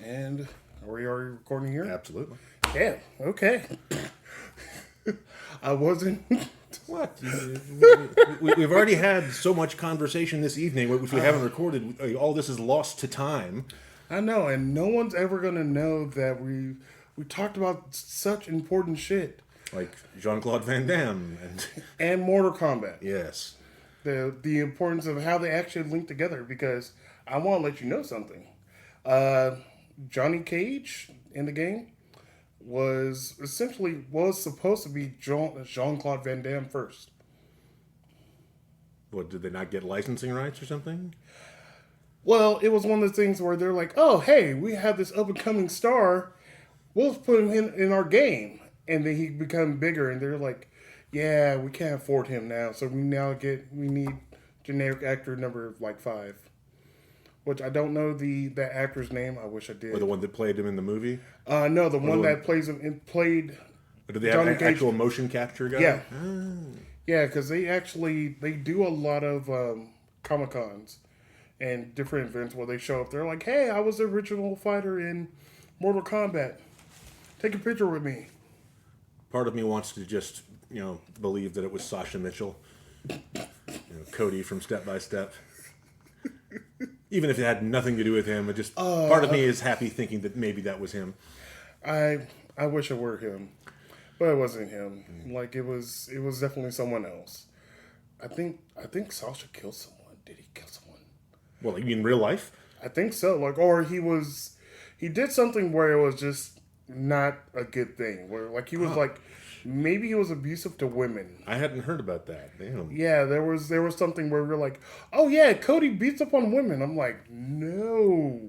And are we already recording here? Absolutely. Yeah, okay. I wasn't... What? We've already had so much conversation this evening, which we haven't recorded. All this is lost to time. I know, and no one's ever going to know that we talked about such important shit. Like Jean-Claude Van Damme. And Mortal Kombat. Yes. The importance of how they actually link together, because I want to let you know something. Johnny Cage in the game was supposed to be Jean-Claude Van Damme first. What, did they not get licensing rights or something? Well, it was one of the things where they're like, oh, hey, we have this up-and-coming star. We'll put him in our game. And then he become bigger, and they're like, yeah, we can't afford him now. So we need generic actor number, 5. Which I don't know that actor's name. I wish I did. Or the one that played him in the movie? No, the one that plays him and played. Did they have an actual motion capture guy? Yeah, yeah, because they do a lot of Comic-Cons and different events where they show up. They're like, hey, I was the original fighter in Mortal Kombat. Take a picture with me. Part of me wants to just believe that it was Sasha Mitchell, Cody from Step by Step. Even if it had nothing to do with him, part of me is happy thinking that maybe that was him. I wish it were him, but it wasn't him. It was definitely someone else. I think Sasha killed someone. Did he kill someone? Well, you mean real life? I think so. Or he did something where it was just not a good thing. Where he was maybe he was abusive to women. I hadn't heard about that. Damn. Yeah, there was something where we were like, oh yeah, Cody beats up on women. I'm like, no.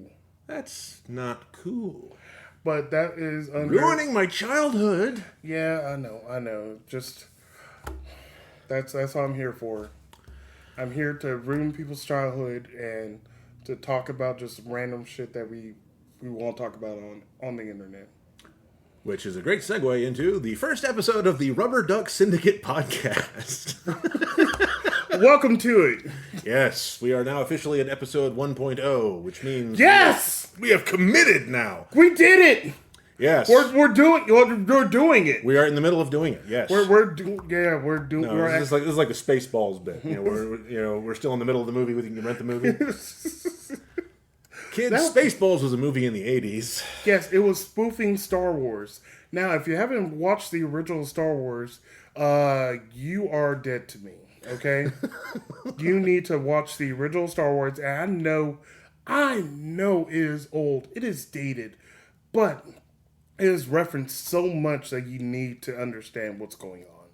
That's not cool. But that is ruining my childhood. Yeah, I know. Just that's what I'm here for. I'm here to ruin people's childhood and to talk about just random shit that we won't talk about on the internet. Which is a great segue into the first episode of the Rubber Duck Syndicate podcast. Welcome to it. Yes, we are now officially at episode 1.0, which means... Yes! We have committed now. We did it! Yes. We're doing it. We are in the middle of doing it, yes. We're doing... No, this is like a Spaceballs bit. We're still in the middle of the movie. We can rent the movie. Kids, Spaceballs was a movie in the 80s. Yes, it was spoofing Star Wars. Now, if you haven't watched the original Star Wars, you are dead to me, okay? You need to watch the original Star Wars. And I know it is old. It is dated. But it is referenced so much that you need to understand what's going on.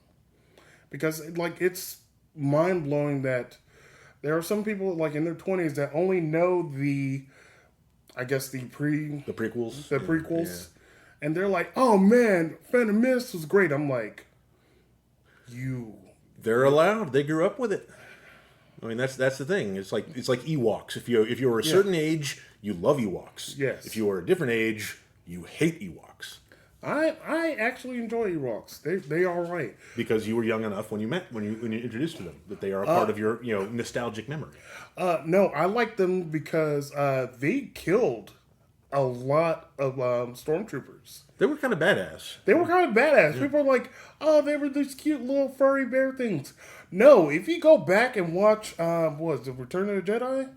Because, it's mind-blowing that there are some people, in their 20s that only know the prequels. The prequels. Yeah. And they're like, oh man, Phantom Menace was great. I'm like, they're allowed. They grew up with it. I mean, that's the thing. It's like Ewoks. If you're a certain age, you love Ewoks. Yes. If you are a different age, you hate Ewoks. I actually enjoy Ewoks. They are right. Because you were young enough when you introduced to them that they are a part of your nostalgic memory. No, I like them because they killed a lot of stormtroopers. They were kind of badass. Yeah. People are like, oh, they were these cute little furry bear things. No, if you go back and watch, what was it, Return of the Jedi?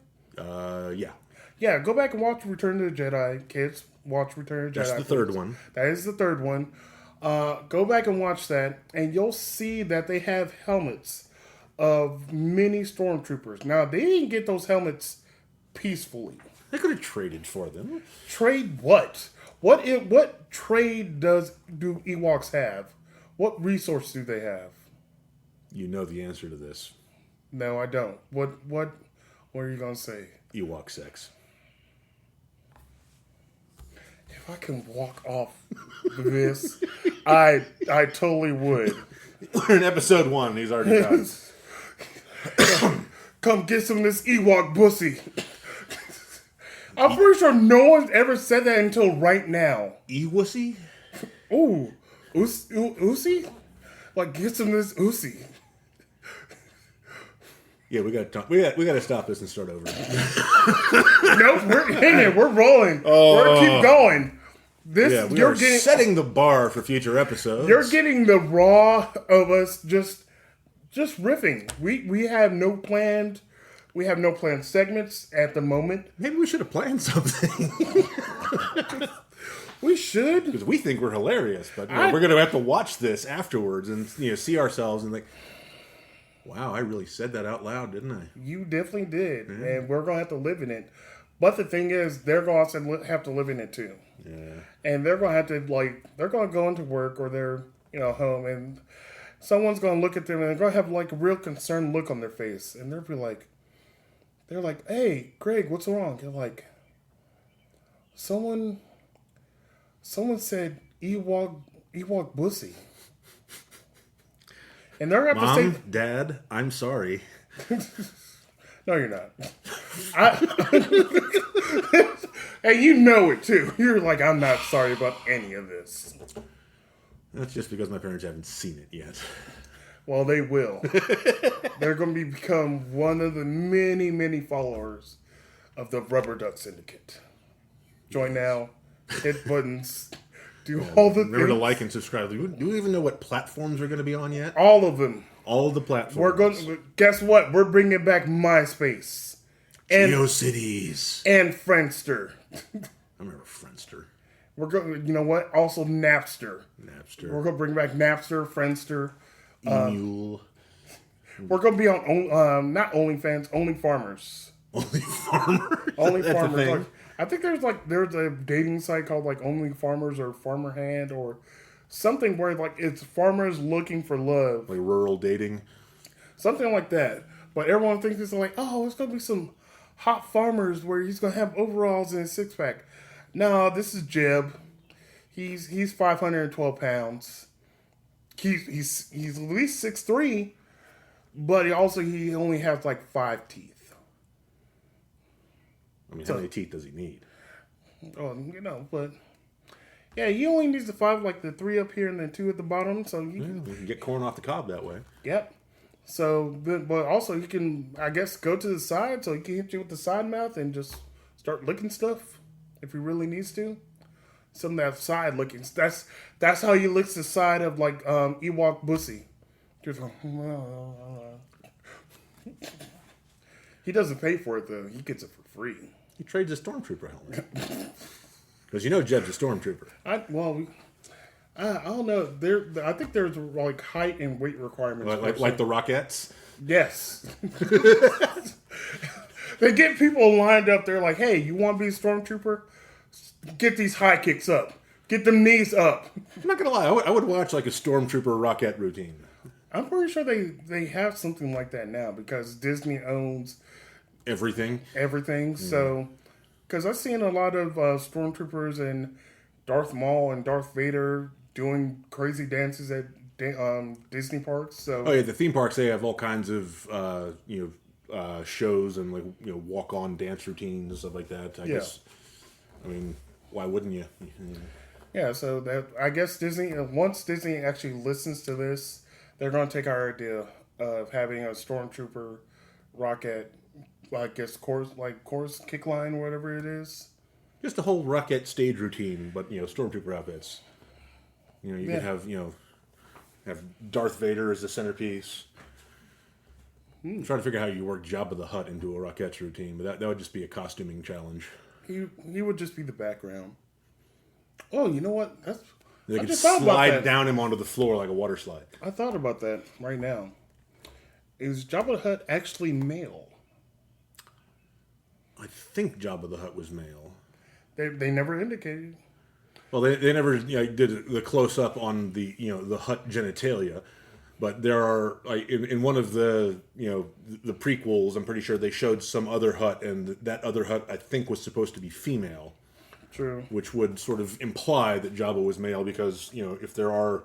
Yeah. Yeah, go back and watch Return of the Jedi, kids. Watch Return of the Jedi. That's the third one. That is the third one. Go back and watch that, and you'll see that they have helmets of many stormtroopers. Now, they didn't get those helmets peacefully. They could have traded for them. Trade what? What trade do Ewoks have? What resource do they have? You know the answer to this. No, I don't. What are you gonna say? Ewok sex. If I can walk off this, I totally would. We're in episode 1. He's already done. Come get some of this Ewok pussy. I'm pretty sure no one's ever said that until right now. Ewussy? Ooh. Usi? Get some of this Usi. Yeah, we got to stop this and start over. Nope, we're in it. We're rolling. We're keep going. This we are setting the bar for future episodes. You're getting the raw of us just riffing. We have no planned. We have no planned segments at the moment. Maybe we should have planned something. We should, because we think we're hilarious, but we're going to have to watch this afterwards and see ourselves and like, wow, I really said that out loud, didn't I? You definitely did, and we're gonna have to live in it. But the thing is, they're going to have to live in it too. Yeah. And they're going to have to they're going to go into work or they're home, and someone's going to look at them and they're going to have like a real concerned look on their face, and they're like, "Hey, Greg, what's wrong?" You're like, someone said Ewok pussy. And they're going to have to say, Dad, I'm sorry. No, you're not. And you know it too. You're like, I'm not sorry about any of this. That's just because my parents haven't seen it yet. Well, they will. They're going to become one of the many, many followers of the Rubber Duck Syndicate. Join now. Hit buttons. Do all the Remember things. to like and subscribe. Do we even know what platforms we're going to be on yet? All of them. All of the platforms. We're going. Guess what? We're bringing back MySpace. And GeoCities. And Friendster. I remember Friendster. We're going. You know what? Also Napster. We're going to bring back Napster, Friendster. Emule. We're going to be on not OnlyFans, Only Farmers. Only Farmers. Only That's Farmers. a thing. Like, I think there's a dating site called like Only Farmers or Farmer Hand or something where like it's farmers looking for love. Like rural dating. Something like that. But everyone thinks it's like, oh, it's gonna be some hot farmers where he's gonna have overalls and a six pack. No, this is Jeb. He's 512 pounds. He's at least 6'3", but he only has like 5 teeth. I mean, how many teeth does he need? Oh, but yeah, he only needs the 5, like the 3 up here and then 2 at the bottom. So You can get corn off the cob that way. Yep. So, but also you can, I guess, go to the side so he can hit you with the side mouth and just start licking stuff if he really needs to. Some of that side licking. That's how he licks the side of like Ewok pussy. Just like, he doesn't pay for it though. He gets it for free. He trades a stormtrooper helmet. Because Jeb's a stormtrooper. I don't know. I think there's like height and weight requirements. Like the Rockettes? Yes. They get people lined up. They're like, hey, you want to be a stormtrooper? Get these high kicks up. Get them knees up. I'm not going to lie. I would watch like a stormtrooper Rockette routine. I'm pretty sure they have something like that now because Disney owns everything. So, because I've seen a lot of stormtroopers and Darth Maul and Darth Vader doing crazy dances at Disney parks. So, oh yeah, the theme parks, they have all kinds of shows and like walk on dance routines and stuff like that. I guess. I mean, why wouldn't you? Yeah. So that I guess Disney, once Disney actually listens to this, they're going to take our idea of having a stormtrooper rocket. I guess course kick line, whatever it is. Just a whole Rockette stage routine, but stormtrooper outfits. You could have Darth Vader as the centerpiece. I'm trying to figure out how you work Jabba the Hutt into a Rockette's routine, but that would just be a costuming challenge. He would just be the background. Oh, you know what? They could slide down him onto the floor like a water slide. I thought about that right now. Is Jabba the Hutt actually male? I think Jabba the Hutt was male. They never indicated. Well, they never did the close up on the the Hutt genitalia, but there are like in one of the the prequels, I'm pretty sure they showed some other Hutt, and that other Hutt I think was supposed to be female. True. Which would sort of imply that Jabba was male because if there are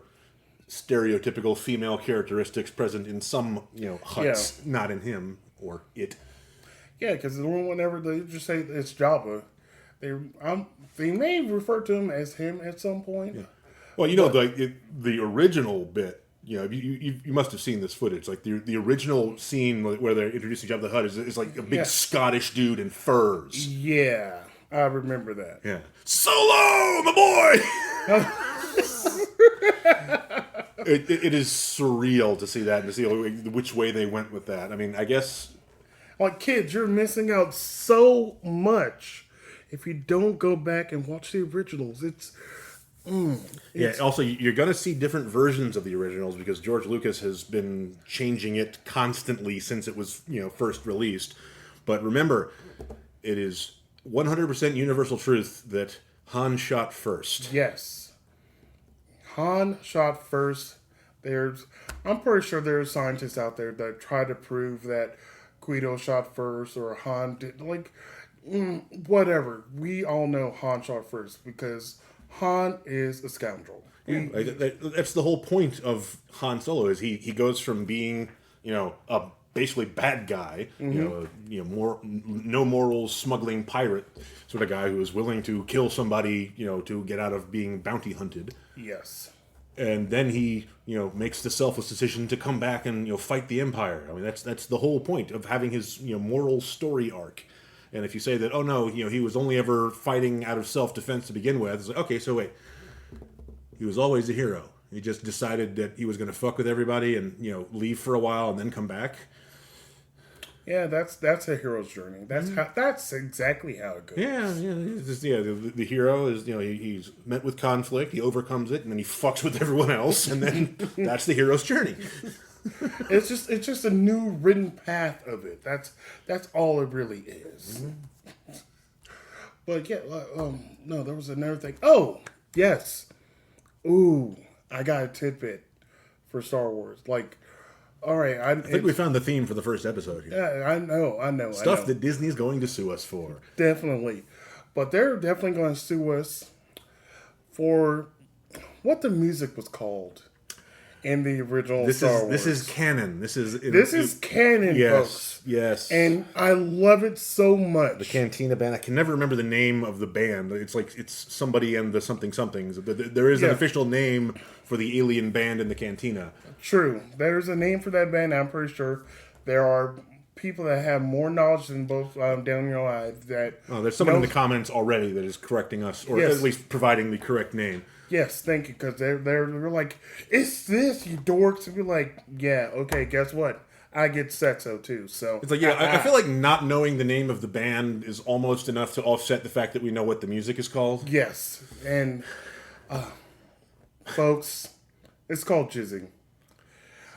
stereotypical female characteristics present in some Hutts, not in him or it. Yeah, because whenever they just say it's Jabba, they may refer to him as him at some point. Yeah. Well, the original bit you must have seen this footage. Like the original scene where they're introducing Jabba the Hutt is like a big Scottish dude in furs. Yeah, I remember that. Yeah, Solo, my boy. It is surreal to see that and to see which way they went with that. I mean, I guess like kids, you're missing out so much if you don't go back and watch the originals. Yeah, also, you're going to see different versions of the originals because George Lucas has been changing it constantly since it was, first released. But remember, it is 100% universal truth that Han shot first. Yes. Han shot first. I'm pretty sure there are scientists out there that try to prove that Guido shot first or Han did. Whatever. We all know Han shot first because Han is a scoundrel. Yeah, that's the whole point of Han Solo is he goes from being a basically bad guy, more no morals, smuggling pirate sort of guy who is willing to kill somebody to get out of being bounty hunted. Yes. And then he makes the selfless decision to come back and fight the Empire. I mean that's the whole point of having his moral story arc. And if you say that, oh no, he was only ever fighting out of self-defense to begin with, it's like, okay, so wait. He was always a hero. He just decided that he was going to fuck with everybody and, leave for a while and then come back. Yeah, that's a hero's journey. That's exactly how it goes. Yeah. The hero is, he's met with conflict, he overcomes it, and then he fucks with everyone else, and then that's the hero's journey. It's just a new written path of it. That's all it really is. Mm-hmm. But yeah, no, there was another thing. Oh, yes. Ooh, I got a tidbit for Star Wars. All right, I think we found the theme for the first episode here. Yeah, I know. Stuff that Disney's going to sue us for. Definitely. But they're definitely going to sue us for what the music was called in the original Star Wars. This is canon. This is canon, folks. Yes. And I love it so much. The Cantina Band. I can never remember the name of the band. It's somebody and the something somethings. There is an official name for the alien band in the Cantina. True. There's a name for that band. I'm pretty sure there are people that have more knowledge than both down your lives. There's someone in the comments already that is correcting us, or at least providing the correct name. Yes, thank you, because they're like, it's this, you dorks. And we're like, yeah, okay, guess what? I get Sexo too, so... It's like, I feel like not knowing the name of the band is almost enough to offset the fact that we know what the music is called. Yes, and, folks, it's called jizzing.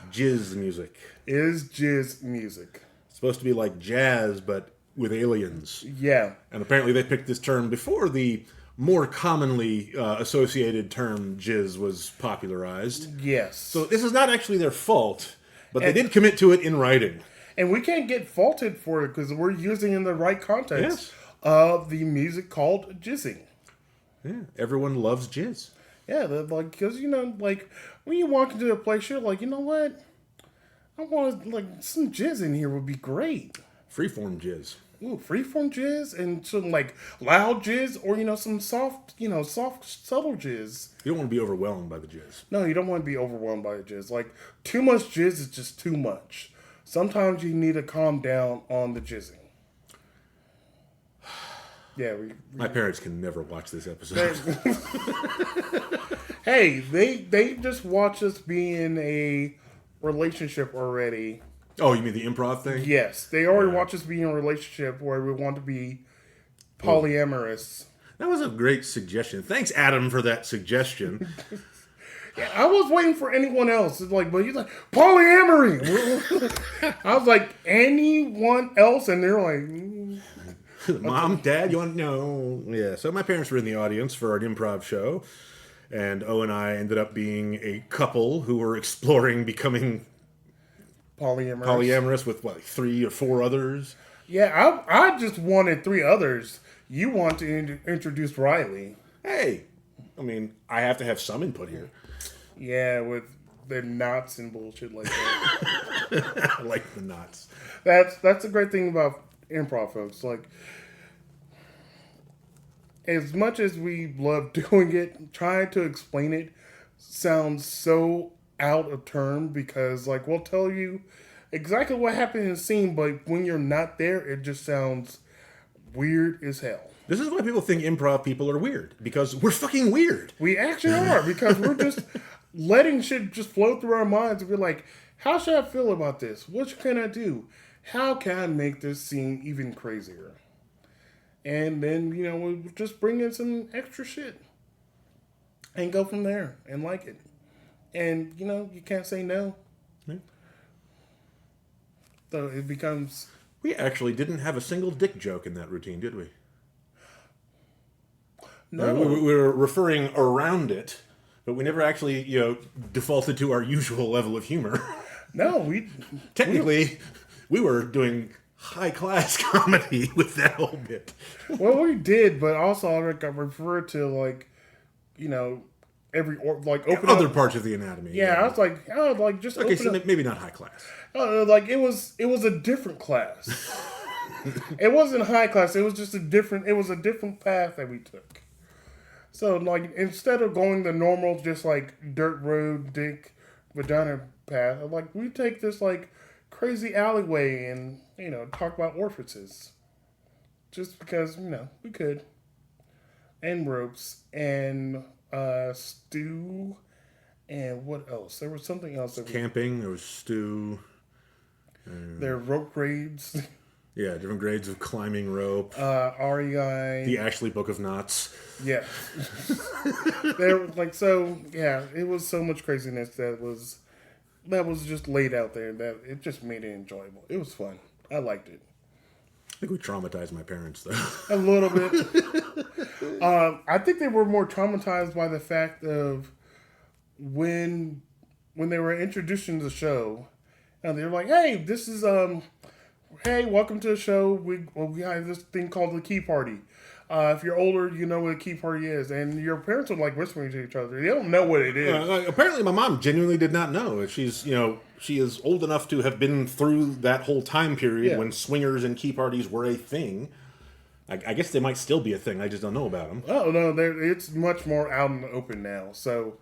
Jizz music. Is jizz music. It's supposed to be like jazz, but with aliens. Yeah. And apparently they picked this term before the more commonly associated term jizz was popularized. Yes. So this is not actually their fault, but they did commit to it in writing. And we can't get faulted for it because we're using in the right context of the music called jizzing. Yeah, everyone loves jizz. Yeah, because, when you walk into a place, you're like, you know what? I want, some jizz in here would be great. Freeform jizz. Ooh, freeform jizz and some, loud jizz or, some soft, subtle jizz. You don't want to be overwhelmed by the jizz. No, you don't want to be overwhelmed by the jizz. Too much jizz is just too much. Sometimes you need to calm down on the jizzing. Yeah, my parents can never watch this episode. Hey, they just watch us be in a relationship already. Oh, you mean the improv thing? Yes, they already watch us be in a relationship where we want to be polyamorous. That was a great suggestion. Thanks, Adam, for that suggestion. Yeah, I was waiting for anyone else. It's but he's like, polyamory! I was like, anyone else? And they're like... Mom, Dad, you want to know? Yeah, so my parents were in the audience for an improv show, and O and I ended up being a couple who were exploring becoming polyamorous with, 3 or 4 others? Yeah, I just wanted 3 others. You want to introduce Riley. Hey, I have to have some input here. Yeah, with the knots and bullshit like that. I like the knots. That's a great thing about improv, folks. As much as we love doing it, trying to explain it sounds so out of turn because, like, we'll tell you exactly what happened in the scene, but when you're not there, it just sounds weird as hell. This is why people think improv people are weird, because we're fucking weird. We actually are, because we're just letting shit just flow through our minds and we're like, how should I feel about this? What can I do? How can I make this scene even crazier? And then, we'll just bring in some extra shit and go from there and like it. And, you can't say no. Yeah. So it becomes... We actually didn't have a single dick joke in that routine, did we? No. We were referring around it, but we never actually, defaulted to our usual level of humor. No, we... Technically, we were doing high-class comedy with that whole bit. Well, we did, but also I referred to, like, every... open Other up. parts of the anatomy. Yeah, I was like, just Okay, open so up. maybe not high-class. Like, it was a different class. It wasn't high class. It was just a different path that we took. So, like, instead of going the normal, just, like, dirt road, dick, vagina path, like, we take this, like, crazy alleyway and, talk about orifices. Just because, we could. And ropes. And, stew. And what else? There was something else. Camping, there was stew. There are rope grades. Yeah, different grades of climbing rope. REI. The Ashley Book of Knots. Yeah. It was so much craziness that was just laid out there that it just made it enjoyable. It was fun. I liked it. I think we traumatized my parents, though. A little bit. I think they were more traumatized by the fact of when they were introducing the show, and they were like, "Hey, this is hey, welcome to the show. We have this thing called the Key Party. If you're older, you know what a Key Party is." And your parents are like whispering to each other. They don't know what it is. Apparently, my mom genuinely did not know. She's, she is old enough to have been through that whole time period when swingers and key parties were a thing. I guess they might still be a thing. I just don't know about them. Oh, no, it's much more out in the open now. So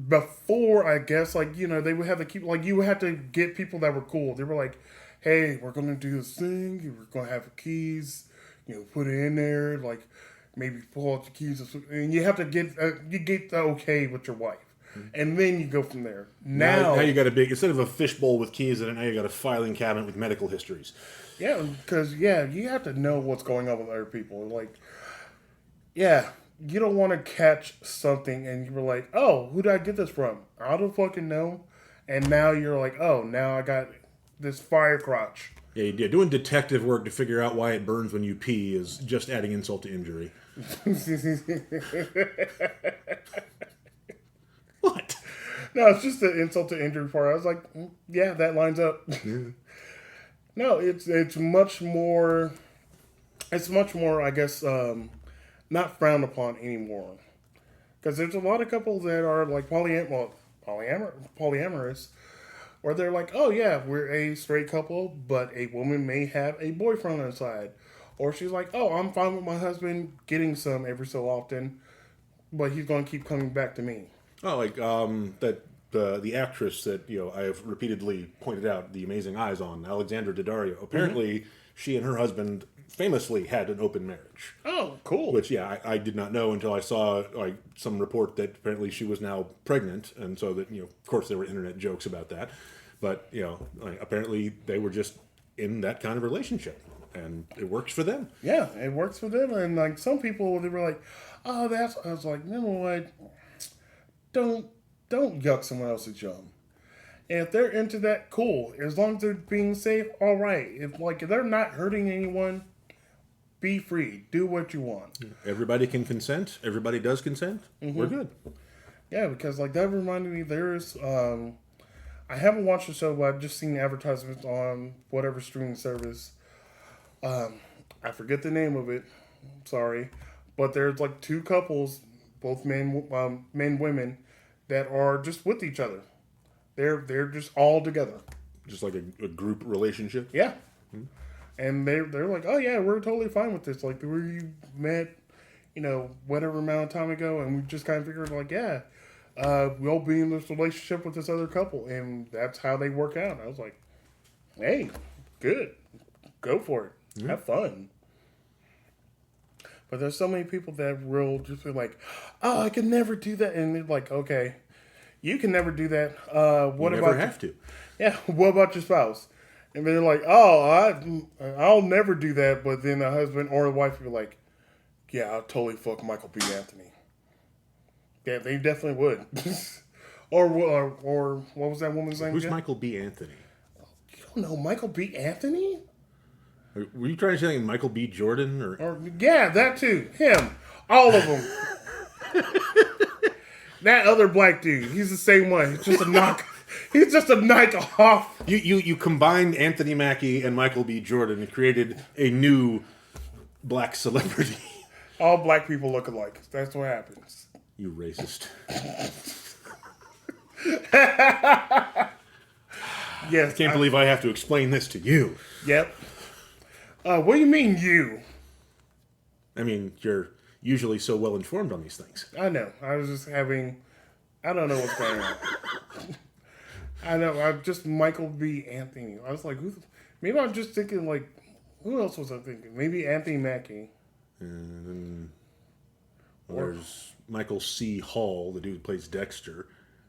before, I guess, they would have to keep, you would have to get people that were cool. They were like, "Hey, we're going to do this thing. We're going to have keys, put it in there, maybe pull out the keys." And you have to get the okay with your wife. And then you go from there. Now you got a big, instead of a fishbowl with keys in it, now you got a filing cabinet with medical histories. Yeah, because, you have to know what's going on with other people. You don't want to catch something and you were like, "Oh, who did I get this from? I don't fucking know." And now you're like, "Oh, now I got this fire crotch." Yeah, doing detective work to figure out why it burns when you pee is just adding insult to injury. What? No, it's just the insult to injury part. I was like, yeah, that lines up. Yeah. No, it's much more, I guess, not frowned upon anymore. Because there's a lot of couples that are like polyamorous, where they're like, "Oh yeah, we're a straight couple, but a woman may have a boyfriend on the side." Or she's like, "Oh, I'm fine with my husband getting some every so often, but he's going to keep coming back to me." Oh, like the actress that I have repeatedly pointed out the amazing eyes on, Alexandra Daddario. Apparently, she and her husband famously had an open marriage. Oh, cool. Which, I did not know until I saw some report that apparently she was now pregnant, and so that of course there were internet jokes about that, but apparently they were just in that kind of relationship, and it works for them. Yeah, it works for them, and some people they were like, "Oh, that's." I was like, "You know what? Don't yuck someone else's yum. And if they're into that, cool. As long as they're being safe, all right. If they're not hurting anyone, be free. Do what you want." Everybody can consent. Everybody does consent. Mm-hmm. We're good. Yeah, because that reminded me. There's I haven't watched the show, but I've just seen advertisements on whatever streaming service. I forget the name of it. Sorry, but there's two couples, both men, women, that are just with each other. They're just all together. Just like a group relationship? Yeah. Mm-hmm. And they're like, "Oh yeah, we're totally fine with this. We met, whatever amount of time ago, and we just kind of figured yeah, we'll be in this relationship with this other couple, and that's how they work out. I was like, hey, good, go for it, have fun. But there's so many people that will just be like, oh, I can never do that, and they're like, okay, you can never do that. What You about never have to. Yeah, what about your spouse? And they're like, oh, I'll never do that. But then the husband or the wife will be like, yeah, I'll totally fuck Michael B. Anthony. Yeah, they definitely would. or what was that woman's name? Who's again? Michael B. Anthony? You don't know Michael B. Anthony? Were you trying to say Michael B. Jordan? Or Yeah, that too. Him. All of them. That other black dude. He's the same one. He's just a knock. He's just a knock off. You combined Anthony Mackie and Michael B. Jordan and created a new black celebrity. All black people look alike. That's what happens. You racist. Yes. Can't believe I have to explain this to you. Yep. What do you mean you? I mean, you're usually so well informed on these things. I know. I was just having... I don't know what's going on. I know. I'm just Michael B. Anthony. I was like, maybe I'm just thinking, like, who else was I thinking? Maybe Anthony Mackie. And then there's Michael C. Hall, the dude who plays Dexter.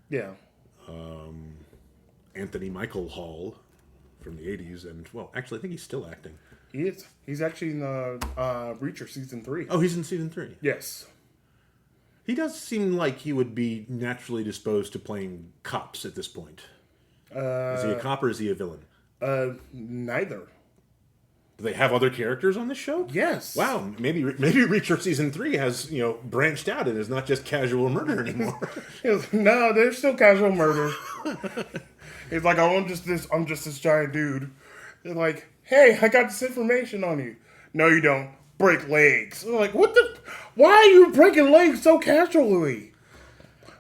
Yeah. Anthony Michael Hall from the 80s. And, well, actually, I think he's still acting. He is. He's actually in Reacher season 3. Oh, he's in season 3. Yes. He does seem like he would be naturally disposed to playing cops at this point. Is he a cop or is he a villain? Neither. Do they have other characters on this show? Yes. Wow, maybe Reacher season 3 has branched out and is not just casual murder anymore. No, there's still casual murder. It's like, oh, I'm just this giant dude. They're like, hey, I got this information on you. No, you don't. Break legs. I'm like, what the? Why are you breaking legs so casually?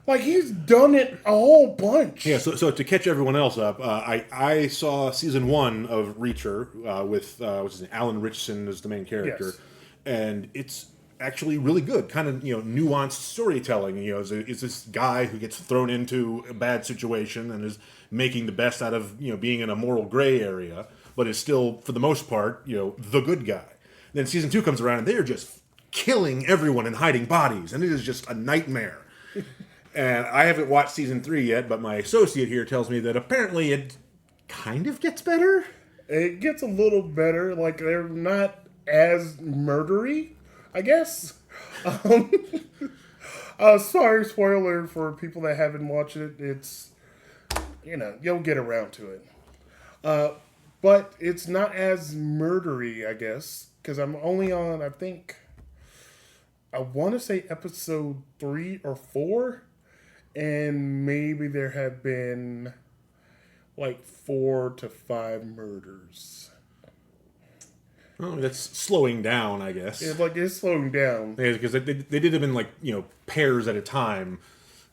Like, he's done it a whole bunch. Yeah, so to catch everyone else up, I saw season 1 of Reacher with what's his name? Alan Ritchson as the main character, Yes. and it's actually really good. Kind of nuanced storytelling. It's this guy who gets thrown into a bad situation and is making the best out of being in a moral gray area, but is still for the most part the good guy. Then season 2 comes around and they are just killing everyone and hiding bodies, and it is just a nightmare. And I haven't watched season 3 yet, but my associate here tells me that apparently it kind of gets better. It gets a little better. Like, they're not as murdery, I guess. Sorry, spoiler for people that haven't watched it. It's, you'll get around to it. But it's not as murdery, I guess. Because I'm only on, I want to say episode 3 or 4. And maybe there have been like 4 to 5 murders. Well, that's slowing down, I guess. It's slowing down. Yeah, because they did them in pairs at a time.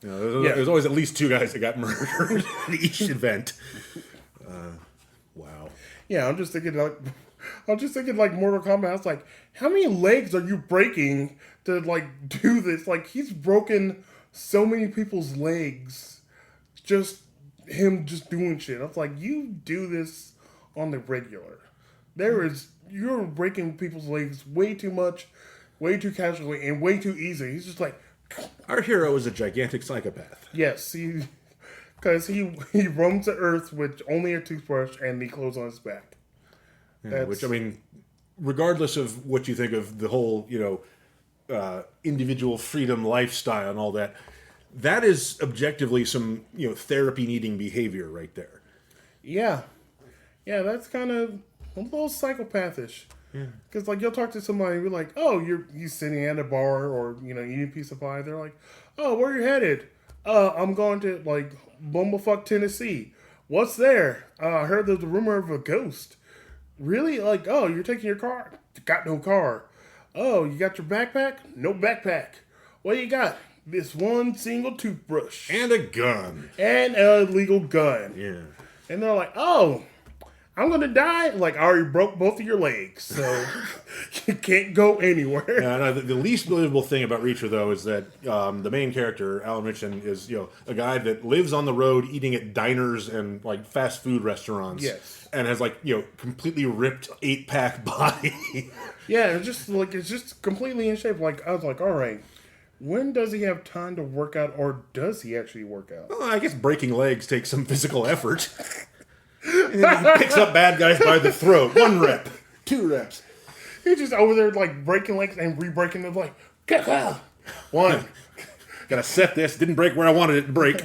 There's always at least 2 guys that got murdered at each event. Wow. Yeah, I'm just thinking like Mortal Kombat. I was like, how many legs are you breaking to do this? Like, he's broken so many people's legs, just him just doing shit. I was like, you do this on the regular. You're breaking people's legs way too much, way too casually, and way too easy. He's just like, our hero is a gigantic psychopath. yes, because he roams the earth with only a toothbrush and the clothes on his back. Yeah, which, I mean, regardless of what you think of the whole, individual freedom lifestyle and all that, that is objectively some, therapy needing behavior right there. Yeah. Yeah, that's kind of a little psychopathish. Yeah. Because, you'll talk to somebody and be like, oh, you're sitting at a bar or, eating a piece of pie. They're like, oh, where are you headed? I'm going to, Bumblefuck, Tennessee. What's there? I heard there's a rumor of a ghost. Really? Oh, you're taking your car? Got no car. Oh, you got your backpack? No backpack. What do you got? This one single toothbrush. And a gun. And a legal gun. Yeah. And they're like, oh, I'm gonna die. Like, I already broke both of your legs, so you can't go anywhere. Yeah, no, the least believable thing about Reacher, though, is that the main character, Alan Ritchson, is a guy that lives on the road eating at diners and like fast food restaurants. Yes. And has like completely ripped 8-pack body. Yeah, it's just completely in shape. Like, I was like, all right, when does he have time to work out, or does he actually work out? Well, I guess breaking legs takes some physical effort. And then he picks up bad guys by the throat. 1 rep, 2 reps. He's just over there like breaking legs and re-breaking them. Like, one. Gotta set this. Didn't break where I wanted it to break.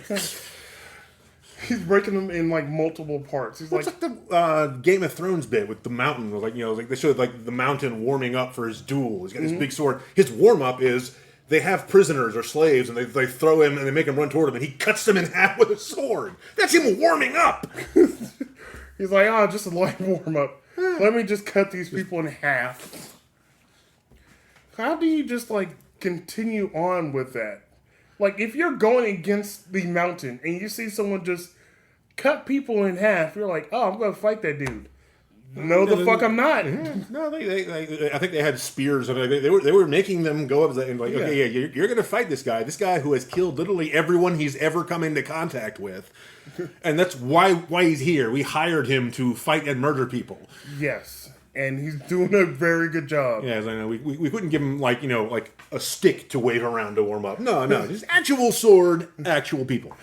He's breaking them in like multiple parts. He's It's like the Game of Thrones bit with the mountain. Like like they showed like the mountain warming up for his duel. He's got this big sword. His warm up is they have prisoners or slaves and they throw him and they make him run toward him and he cuts them in half with a sword. That's him warming up. He's like, just a light warm up. Let me just cut these people in half. How do you just like continue on with that? Like, if you're going against the mountain and you see someone just cut people in half, you're like, I'm going to fight that dude. No, the fuck I'm not. No, they I think they had spears and they were making them go up and like, okay, yeah, you're going to fight this guy who has killed literally everyone he's ever come into contact with, and that's why he's here. We hired him to fight and murder people. Yes, and he's doing a very good job. Yeah, I know. We couldn't give him like like a stick to wave around to warm up. No, just actual sword, actual people.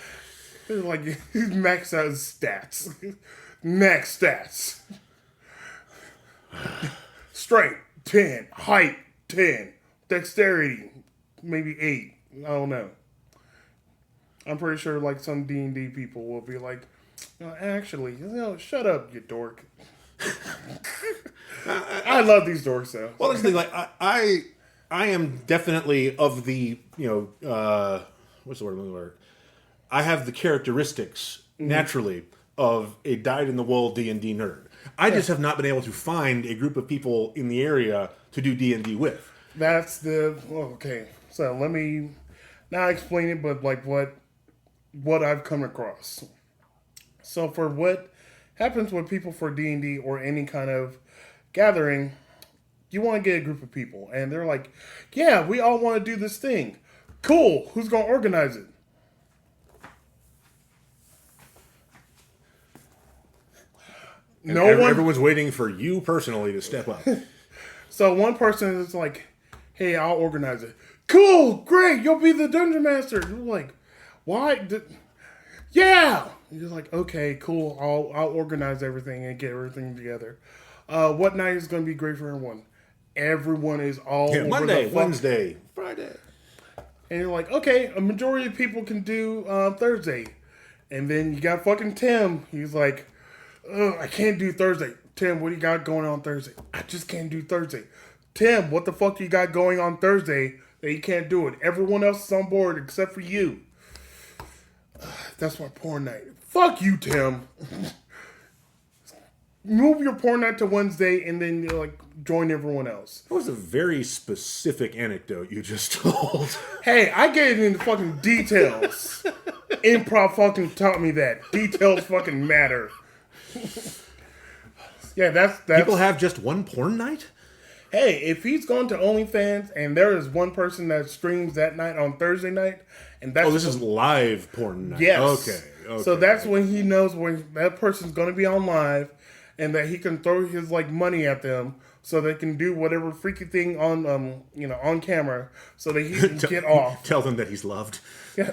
It's like he's maxed out his stats, max stats. Strength 10, height 10, dexterity maybe 8. I don't know. I'm pretty sure like some D&D people will be like, actually, shut up, you dork. I love these dorks though. Well, that's the thing. Like I am definitely of the what's the word? I have the characteristics naturally of a dyed-in-the-wool D&D nerd. I just have not been able to find a group of people in the area to do D&D with. That's okay. So let me not explain it, but like what I've come across. So for what happens with people for D&D or any kind of gathering, you want to get a group of people, and they're like, yeah, we all want to do this thing. Cool. Who's going to organize it? Everyone's waiting for you personally to step up. So one person is like, hey, I'll organize it. Cool, great, you'll be the dungeon master. You're like, why? Yeah. You're like, okay, cool, I'll organize everything and get everything together. What night is going to be great for everyone? Everyone is all over Monday, the Wednesday, Friday. And you're like, okay, a majority of people can do Thursday. And then you got fucking Tim. He's like, I can't do Thursday. Tim, what do you got going on Thursday? I just can't do Thursday. Tim, what the fuck you got going on Thursday that you can't do it? Everyone else is on board except for you. That's my porn night. Fuck you, Tim. Move your porn night to Wednesday and then join everyone else. That was a very specific anecdote you just told. Hey, I get into fucking details. Improv fucking taught me that. Details fucking matter. Yeah, that's people have just one porn night? Hey, if he's going to OnlyFans and there is one person that streams that night on Thursday night, and that's this is live porn night. Yes. Okay. So that's when he knows when that person's going to be on live, and that he can throw his money at them so they can do whatever freaky thing on on camera so that he can get off. Tell them that he's loved. Yeah.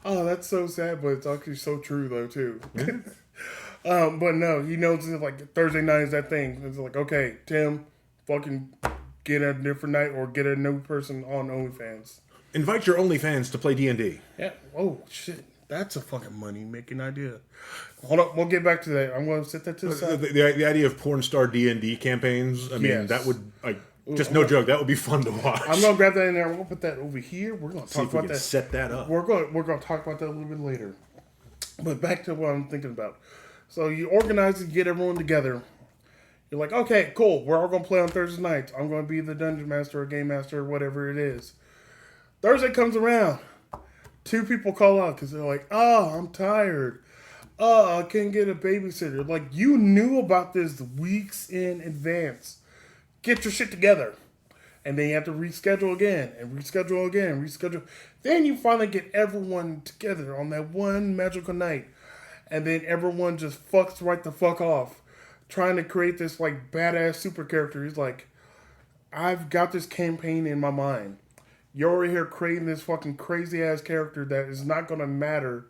Oh, that's so sad, but it's actually so true though too. But no, he knows that Thursday night is that thing. It's like, okay, Tim, fucking get a different night or get a new person on OnlyFans. Invite your OnlyFans to play D&D. Yeah. Oh shit, that's a fucking money making idea. Hold up, we'll get back to that. I'm going to set that to the side. The idea of porn star D&D campaigns. I mean, that would just no joke. That would be fun to watch. I'm gonna grab that in there. I'm gonna put that over here. We're gonna talk about that. Set that up. We're gonna talk about that a little bit later. But back to what I'm thinking about. So you organize and get everyone together. You're like, okay, cool. We're all going to play on Thursday nights. I'm going to be the dungeon master or game master or whatever it is. Thursday comes around. 2 people call out because they're like, oh, I'm tired. oh, I couldn't get a babysitter. Like, you knew about this weeks in advance. Get your shit together. And then you have to reschedule again, and reschedule again, and reschedule. Then you finally get everyone together on that one magical night. And then everyone just fucks right the fuck off. Trying to create this, like, badass super character. He's like, I've got this campaign in my mind. You're over here creating this fucking crazy ass character that is not going to matter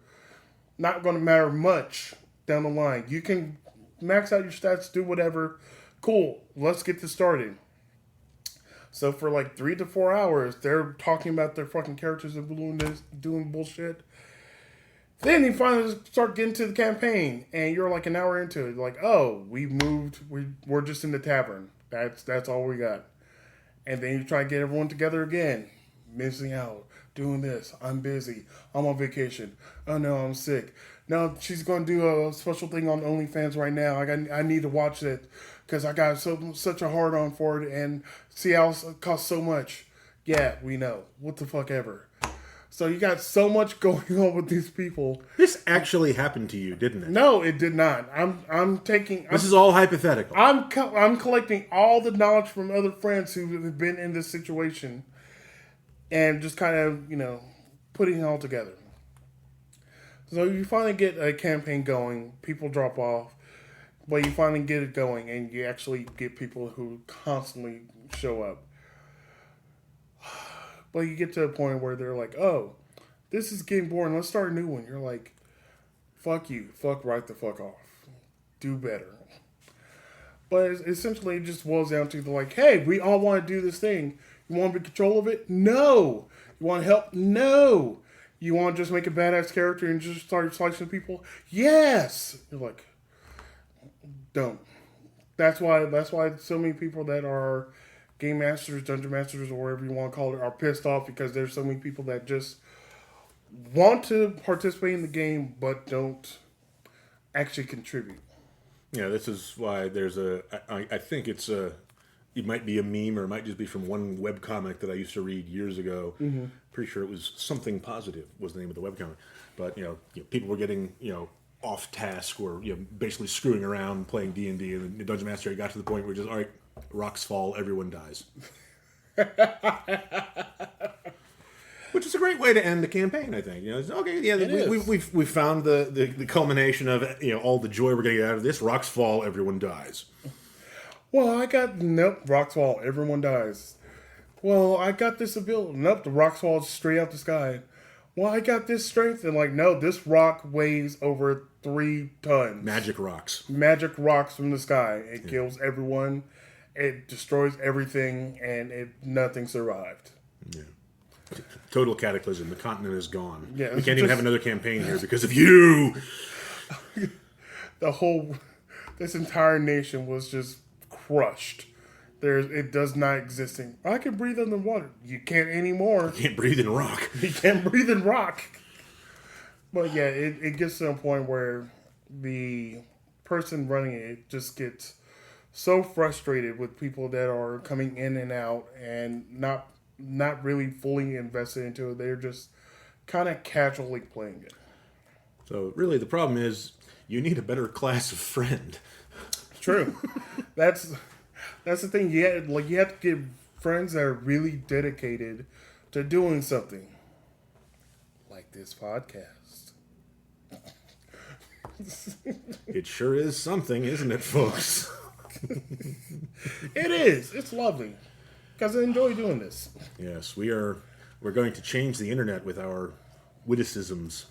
much down the line. You can max out your stats, do whatever. Cool, let's get this started. So for like 3 to 4 hours, they're talking about their fucking characters and doing bullshit. Then you finally start getting to the campaign, and you're like an hour into it. Like, oh, we've moved. We're just in the tavern. That's all we got. And then you try to get everyone together again. Missing out. Doing this. I'm busy. I'm on vacation. Oh no, I'm sick. No, she's going to do a special thing on OnlyFans right now. I need to watch it because I got such a hard on for it, and see how it costs so much. Yeah, we know. What the fuck ever. So you got so much going on with these people. This actually happened to you, didn't it? No, it did not. This is all hypothetical. I'm collecting all the knowledge from other friends who have been in this situation, and just kind of putting it all together. So you finally get a campaign going. People drop off, but you finally get it going, and you actually get people who constantly show up. But you get to a point where they're like, oh, this is getting boring. Let's start a new one. You're like, fuck you. Fuck right the fuck off. Do better. But essentially it just boils down to the like, hey, we all want to do this thing. You want to be in control of it? No. You want help? No. You want to just make a badass character and just start slicing people? Yes. You're like, don't. That's why so many people that are game masters, dungeon masters, or whatever you want to call it, are pissed off because there's so many people that just want to participate in the game but don't actually contribute. Yeah, this is why there's I think it might be a meme, or it might just be from one webcomic that I used to read years ago. Mm-hmm. Pretty sure it was Something Positive was the name of the webcomic. But people were getting off task, or basically screwing around playing D&D, and the dungeon master got to the point where just, all right, rocks fall, everyone dies. Which is a great way to end the campaign, I think. It's, okay, yeah, we found the culmination of all the joy we're going to get out of this. Rocks fall, everyone dies. Well, nope, rocks fall, everyone dies. Well, I got this ability. Nope, the rocks fall straight out the sky. Well, I got this strength, and like, no, this rock weighs over 3 tons. Magic rocks. Magic rocks from the sky. It kills everyone. It destroys everything, and nothing survived. Yeah. Total cataclysm. The continent is gone. Yeah, we can't even have another campaign here because of you. This entire nation was just crushed. It does not exist. I can breathe underwater. You can't anymore. You can't breathe in rock. You can't breathe in rock. But yeah, it gets to a point where the person running it just gets so frustrated with people that are coming in and out and not really fully invested into it. They're just kind of casually playing it. So really the problem is you need a better class of friend. True. That's the thing. You have to get friends that are really dedicated to doing something. Like this podcast. It sure is something, isn't it, folks? It is. It's lovely. Because I enjoy doing this. Yes, we're going to change the internet with our witticisms.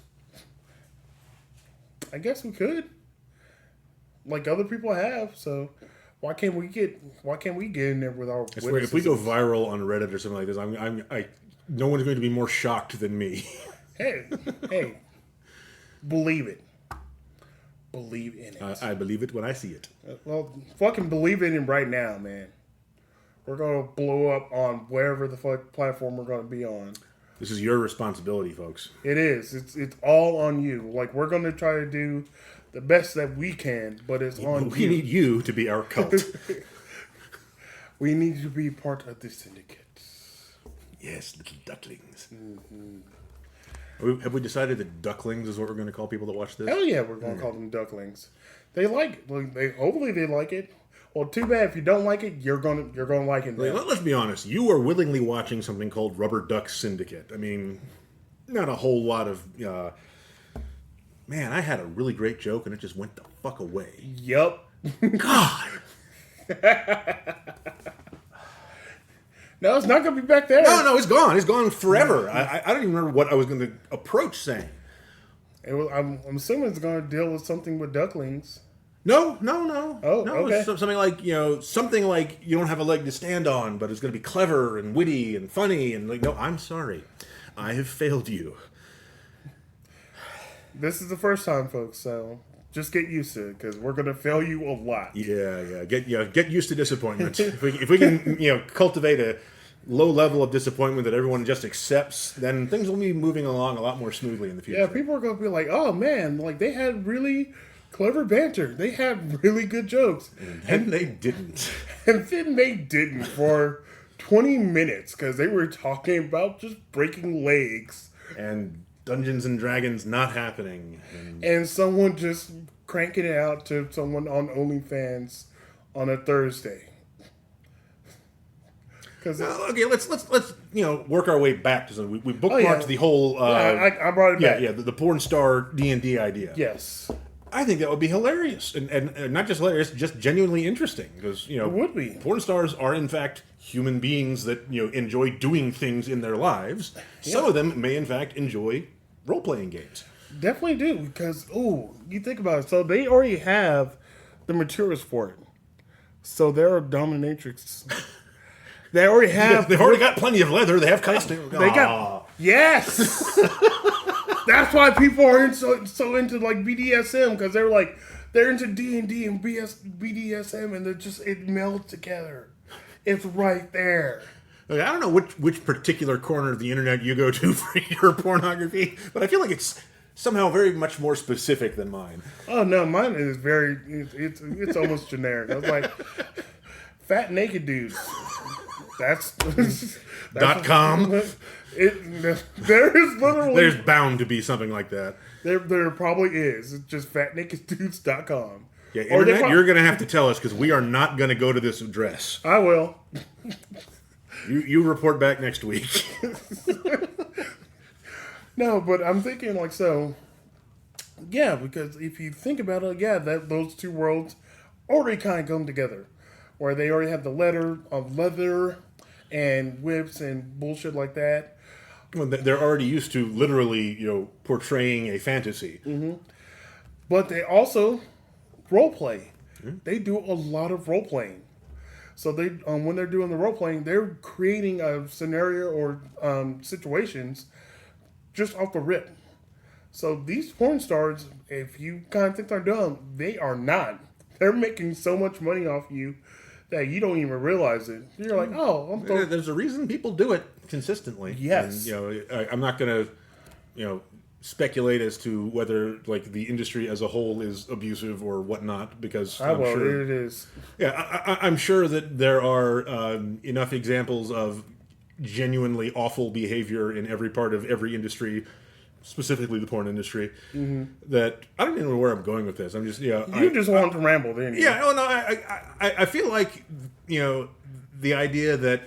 I guess we could. Like other people have, so why can't we get in there with our I swear, if we go viral on Reddit or something like this, no one's going to be more shocked than me. Hey, believe it. Believe in it. I believe it when I see it. Well, fucking believe in it right now, man. We're going to blow up on wherever the fuck platform we're going to be on. This is your responsibility, folks. It is. It's all on you. Like, we're going to try to do the best that we can, but it's on you. We need you to be our cult. We need you to be part of the syndicate. Yes, little ducklings. Mm-hmm. Have we decided that ducklings is what we're going to call people that watch this? Hell yeah, we're gonna call them ducklings. They like it. Hopefully they like it. Well, too bad if you don't like it, you're gonna like it now. Let's be honest. You are willingly watching something called Rubber Duck Syndicate. I mean, not a whole lot of. Man, I had a really great joke and it just went the fuck away. Yup. God. No, it's not gonna be back there. No, it's gone. It's gone forever. I don't even remember what I was going to approach saying. I'm assuming it's gonna deal with something with ducklings. No. Oh, no. okay. It's something like something like you don't have a leg to stand on, but it's going to be clever and witty and funny and like. No, I'm sorry, I have failed you. This is the first time, folks. So just get used to it because we're gonna fail you a lot. Yeah. Get used to disappointment. if we can cultivate a low level of disappointment that everyone just accepts, then things will be moving along a lot more smoothly in the future. Yeah, people are gonna be like, "Oh man, like they had really clever banter. They had really good jokes." And they didn't. And then they didn't for 20 minutes because they were talking about just breaking legs. And Dungeons and Dragons not happening. And someone just cranking it out to someone on OnlyFans on a Thursday. Okay, let's work our way back to something. We bookmarked the whole. I brought it back. Yeah, the porn star D&D idea. Yes. I think that would be hilarious, and not just hilarious, just genuinely interesting. Because it would be. Porn stars are in fact human beings that enjoy doing things in their lives. Yeah. Some of them may in fact enjoy role playing games. Definitely do, because you think about it. So they already have the materials for it. So they're a dominatrix. They already have. They've already got plenty of leather. They have costumes. They got. Yes. That's why people are so into like BDSM, because they're into D&D and BDSM, and it melds together. It's right there. I don't know which particular corner of the internet you go to for your pornography, but I feel like it's somehow very much more specific than mine. Oh no, mine is very. It's almost generic. I was like, fat naked dudes. That's .com. There is literally. There's bound to be something like that. There probably is. It's just fatnakeddudes.com. Yeah, internet, you're going to have to tell us because we are not going to go to this address. I will. You report back next week. No, but I'm thinking like so. Yeah, because if you think about it, those two worlds already kind of come together, where they already have the leather and whips and bullshit like that. Well, they're already used to literally, portraying a fantasy. Mm-hmm. But they also role play. Mm-hmm. They do a lot of role playing. So they, when they're doing the role playing, they're creating a scenario or situations just off the rip. So these porn stars, if you kind of think they're dumb, they are not. They're making so much money off you that you don't even realize it. You're like, oh, there's a reason people do it consistently. Yes. And, I'm not going to, speculate as to whether like the industry as a whole is abusive or whatnot, because I'm sure it is. Yeah, I'm sure that there are enough examples of genuinely awful behavior in every part of every industry, specifically the porn industry, that I don't even know where I'm going with this. I'm just, You just want to ramble, didn't you? Yeah, I feel like, the idea that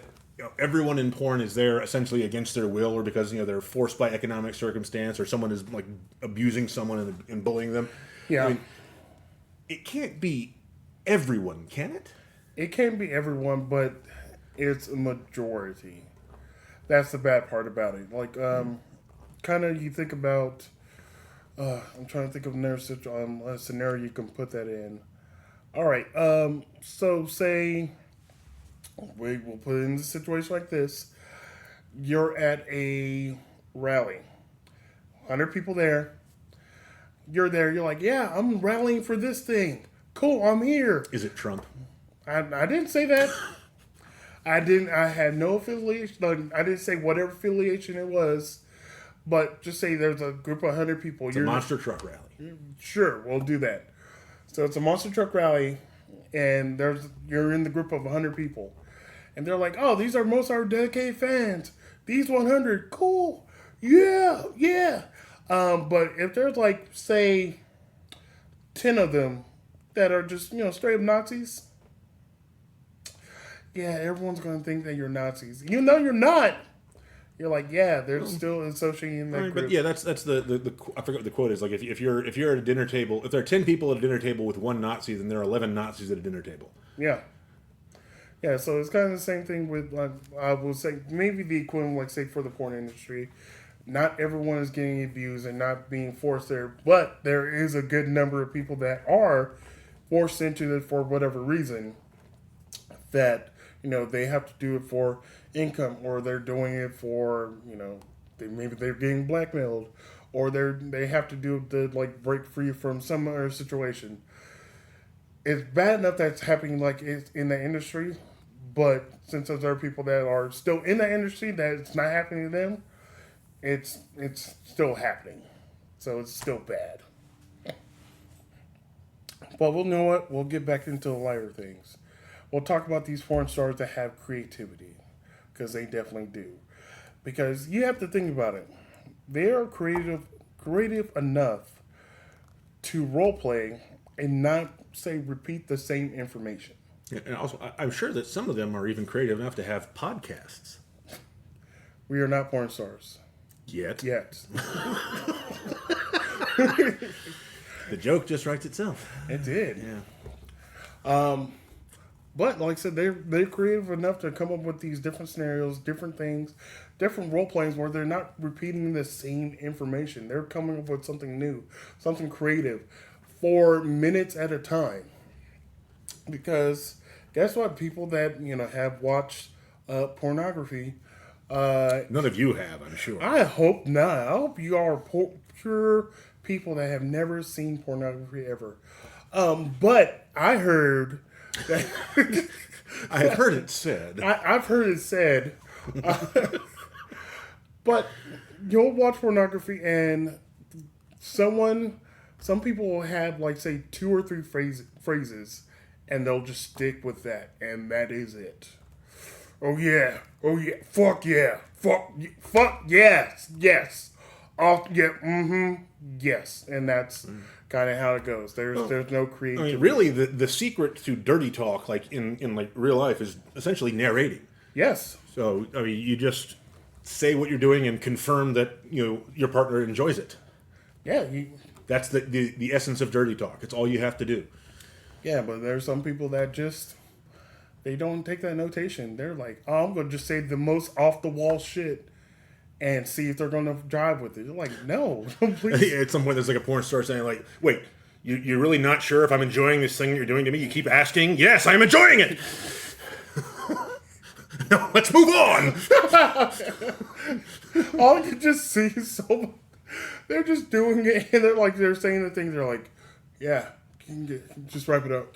everyone in porn is there essentially against their will, or because, they're forced by economic circumstance, or someone is like abusing someone and bullying them. Yeah. I mean, it can't be everyone, can it? It can't be everyone, but it's a majority. That's the bad part about it. Like, kind of you think about, I'm trying to think of another a scenario you can put that in. All right, so say we'll put it in a situation like this. You're at a rally, 100 people there. You're there. You're like, yeah, I'm rallying for this thing. Cool, I'm here. Is it Trump? I didn't say that. I had no affiliation. I didn't say whatever affiliation it was, but just say there's a group of 100 people. It's a monster truck rally. Sure, we'll do that. So it's a monster truck rally, and you're in the group of 100 people, and they're like, "Oh, these are most of our dedicated fans. These 100, cool. Yeah, yeah. But if there's like, say, 10 of them that are just, straight up Nazis, yeah, everyone's going to think that you're Nazis. Even though you're not. You're like, yeah, they're still associating in that Right, group. but yeah, that's the I forget what the quote is. Like if you're at a dinner table, if there are 10 people at a dinner table with one Nazi, then there are 11 Nazis at a dinner table. Yeah. Yeah, so it's kind of the same thing with, like, I will say, maybe the equivalent, like, say, for the porn industry. Not everyone is getting abused and not being forced there, but there is a good number of people that are forced into it for whatever reason that, they have to do it for income, or they're doing it for, maybe they're getting blackmailed, or they have to do it to, like, break free from some other situation. It's bad enough that's happening, like, in the industry, but since there are people that are still in the industry that it's not happening to them, it's still happening. So it's still bad. But we'll know what? We'll get back into the lighter things. We'll talk about these porn stars that have creativity, because they definitely do. Because you have to think about it. They are creative enough to role play and not, say, repeat the same information. Yeah, and also, I'm sure that some of them are even creative enough to have podcasts. We are not porn stars. Yet. The joke just writes itself. It did. Yeah. But like I said, they're creative enough to come up with these different scenarios, different things, different role plays where they're not repeating the same information. They're coming up with something new, something creative, for minutes at a time. Because guess what? People that have watched pornography. None of you have, I'm sure. I hope not. I hope you are pure people that have never seen pornography ever. But I heard that I've heard it said. I've heard it said. But you'll watch pornography and some people will have, like, say, 2 or 3 phrases, and they'll just stick with that, and that is it. Oh yeah, fuck yeah, fuck yes, oh yeah, yes, and that's kind of how it goes. There's no creativity. I mean, really, the secret to dirty talk, like in like real life, is essentially narrating. Yes. So I mean, you just say what you're doing and confirm that your partner enjoys it. Yeah. That's the essence of dirty talk. It's all you have to do. Yeah, but there's some people that just, they don't take that notation. They're like, oh, I'm going to just say the most off-the-wall shit and see if they're going to drive with it. You're like, no, please. At some point, there's like a porn star saying, like, wait, you're really not sure if I'm enjoying this thing you're doing to me? You keep asking. Yes, I'm enjoying it. No, let's move on. All you just see is so, they're just doing it, and they're saying the things, they're like, yeah, just wrap it up.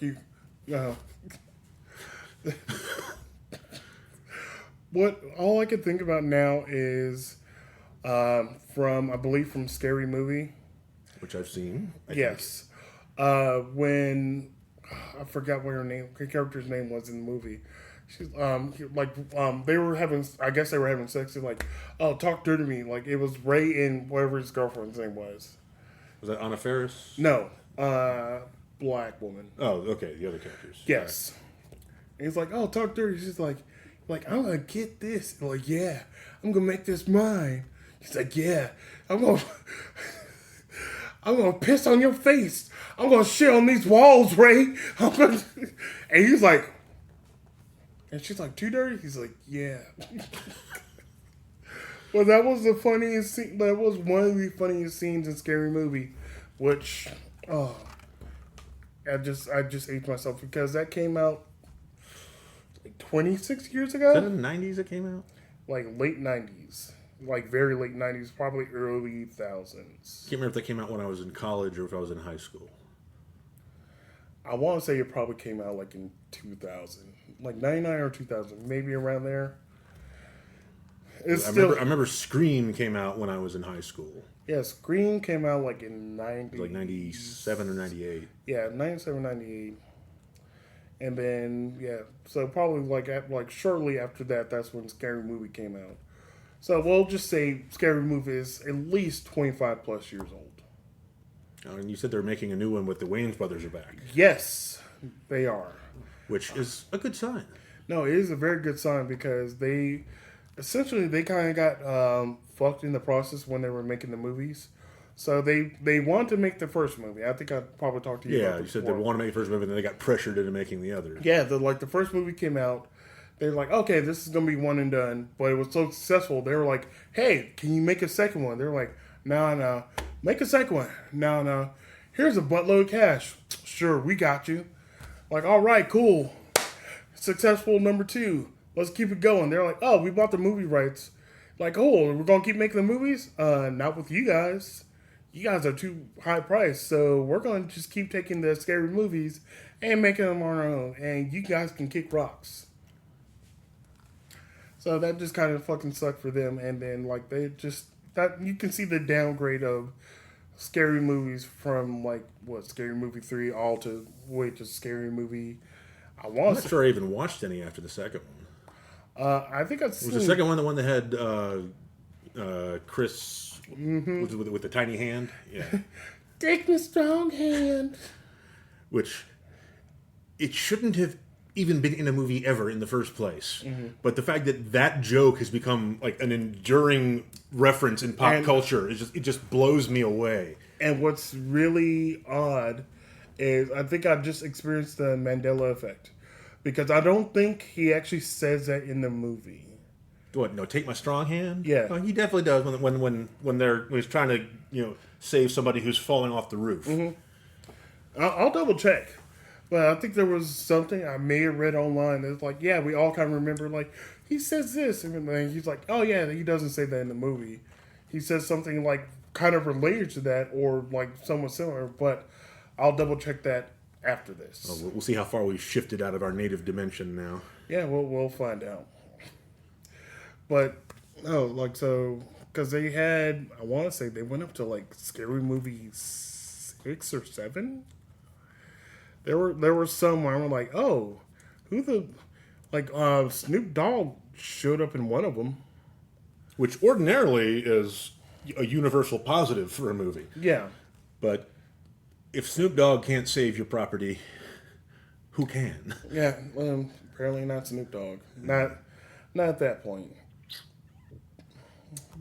What all I can think about now is from, I believe, from Scary Movie. Which I've seen. Yes. When I forgot what her character's name was in the movie. She's they were having, I guess they were having sex, and like, oh, talk dirty to me. Like, it was Ray and whatever his girlfriend's name was. Was that Anna Faris? No. Black woman. Oh, okay, the other characters. Yes. Right. And he's like, oh, talk dirty. She's like, I'm gonna get this. And like, yeah, I'm gonna make this mine. He's like, yeah, I'm gonna piss on your face. I'm gonna shit on these walls, Ray. And he's like, and she's like, too dirty? He's like, yeah. Well, that was the funniest scene. That was one of the funniest scenes in Scary Movie, which, oh, I just aged myself, because that came out like 26 years ago. Is that in the 90s it came out? Like late 90s. Like very late 90s, probably early 2000s. I can't remember if that came out when I was in college or if I was in high school. I want to say it probably came out like in 2000. Like 99 or 2000. Maybe around there. I remember Scream came out when I was in high school. Yeah, Scream came out like in 90. Like 97 or 98. Yeah, 97, 98. And then, yeah, so probably like shortly after that, that's when Scary Movie came out. So we'll just say Scary Movie is at least 25 plus years old. And you said they're making a new one with the Wayans brothers are back, Yes, they are. which is a good sign. No, it is a very good sign because they kind of got fucked in the process when they were making the movies. So they wanted to make the first movie. I think I probably talked to you Yeah, about you this said they before. want to make the first movie, and then they got pressured into making the other. Yeah, the first movie came out. They were like, okay, this is gonna be one and done. But it was so successful, they were like, hey, can you make a second one? They were like, no, make a second one. No. Here's a buttload of cash. Sure, we got you. Like, all right, cool. Successful number 2. Let's keep it going. They're like, oh, we bought the movie rights. Like, oh, we're gonna keep making the movies? Not with you guys. You guys are too high priced, so we're gonna just keep taking the scary movies and making them on our own, and you guys can kick rocks. So that just kind of fucking sucked for them, and then like they just that you can see the downgrade of scary movies from like what Scary Movie 3 all to wait to Scary Movie. I I'm want not to. sure I even watched any after the second one. I think I've Was seen the second one the one that had Chris Mm-hmm. with the tiny hand? Yeah. Take me strong hand. Which it shouldn't have even been in a movie ever in the first place. But the fact that that joke has become like an enduring reference in pop And- culture it just blows me away. And what's really odd is I think I just experienced the Mandela effect because I don't think he actually says that in the movie. What? No, take my strong hand. Yeah. He definitely does when he's trying to save somebody who's falling off the roof. I'll double check. But I think there was something I may have read online that's like, yeah, we all kind of remember, like, he says this. And then he's like, oh, yeah, he doesn't say that in the movie. He says something, like, kind of related to that or, like, somewhat similar. But I'll double check that after this. Well, we'll see how far we've shifted out of our native dimension now. Yeah, we'll find out. But, so, because they had, I want to say they went up to, like, Scary Movie 6 or 7? There were some where I'm like, oh, Snoop Dogg showed up in one of them. Which ordinarily is a universal positive for a movie. Yeah. But if Snoop Dogg can't save your property, who can? Yeah, apparently not Snoop Dogg. Not at that point.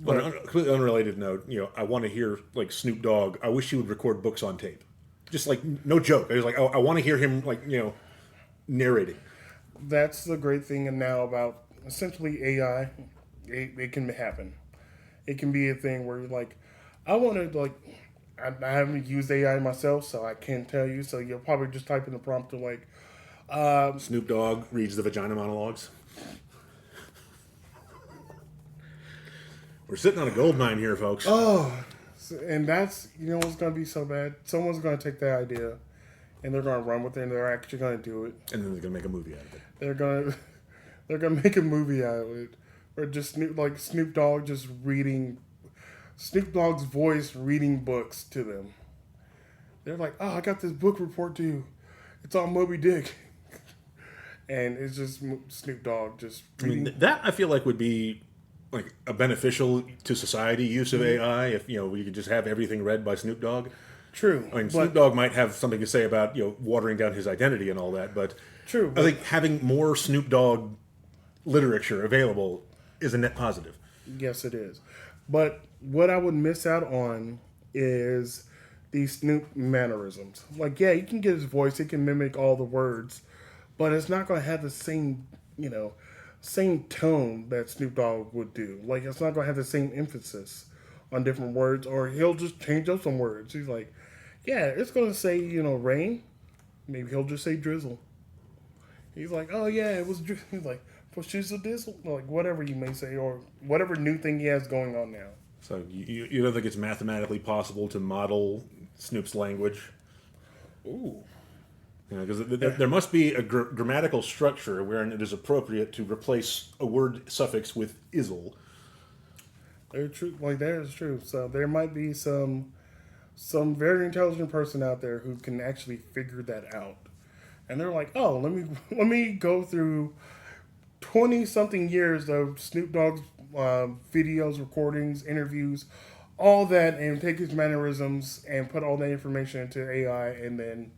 On a completely unrelated note, I want to hear like Snoop Dogg. I wish he would record books on tape. Just like no joke. I was like, I want to hear him narrating. That's the great thing now about essentially AI. It can happen. It can be a thing where you're like, I want to I haven't used AI myself, so I can't tell you. So you'll probably just type in the prompt to like, Snoop Dogg reads the vagina monologues. We're sitting on a gold mine here, folks. and that's what's gonna be so bad. Someone's gonna take that idea, and they're gonna run with it, and they're actually gonna do it. And then they're gonna make a movie out of it. They're gonna make a movie out of it, or just Snoop Dogg just reading, Snoop Dogg's voice reading books to them. They're like, oh, I got this book report due. It's on Moby Dick, and it's just Snoop Dogg just reading. That I feel like would be like a beneficial to society use of AI if we could just have everything read by Snoop Dogg. True. I mean, Snoop Dogg might have something to say about watering down his identity and all that, but True. I think having more Snoop Dogg literature available is a net positive. Yes, it is. But what I would miss out on is these Snoop mannerisms. Like, yeah, you can get his voice, he can mimic all the words, but it's not going to have the same, same tone that Snoop Dogg would do. Like, it's not going to have the same emphasis on different words, or he'll just change up some words. He's like, yeah, it's going to say, rain. Maybe he'll just say drizzle. He's like, oh, yeah, it was, he's like, for shizzle dizzle, like whatever you may say, or whatever new thing he has going on now. So you don't think it's mathematically possible to model Snoop's language? Ooh. Because there must be a grammatical structure wherein it is appropriate to replace a word suffix with isl. They're true. Like that is true. So there might be some very intelligent person out there who can actually figure that out, and they're like, oh, let me go through 20-something years of Snoop Dogg's videos, recordings, interviews, all that, and take his mannerisms and put all that information into AI, and then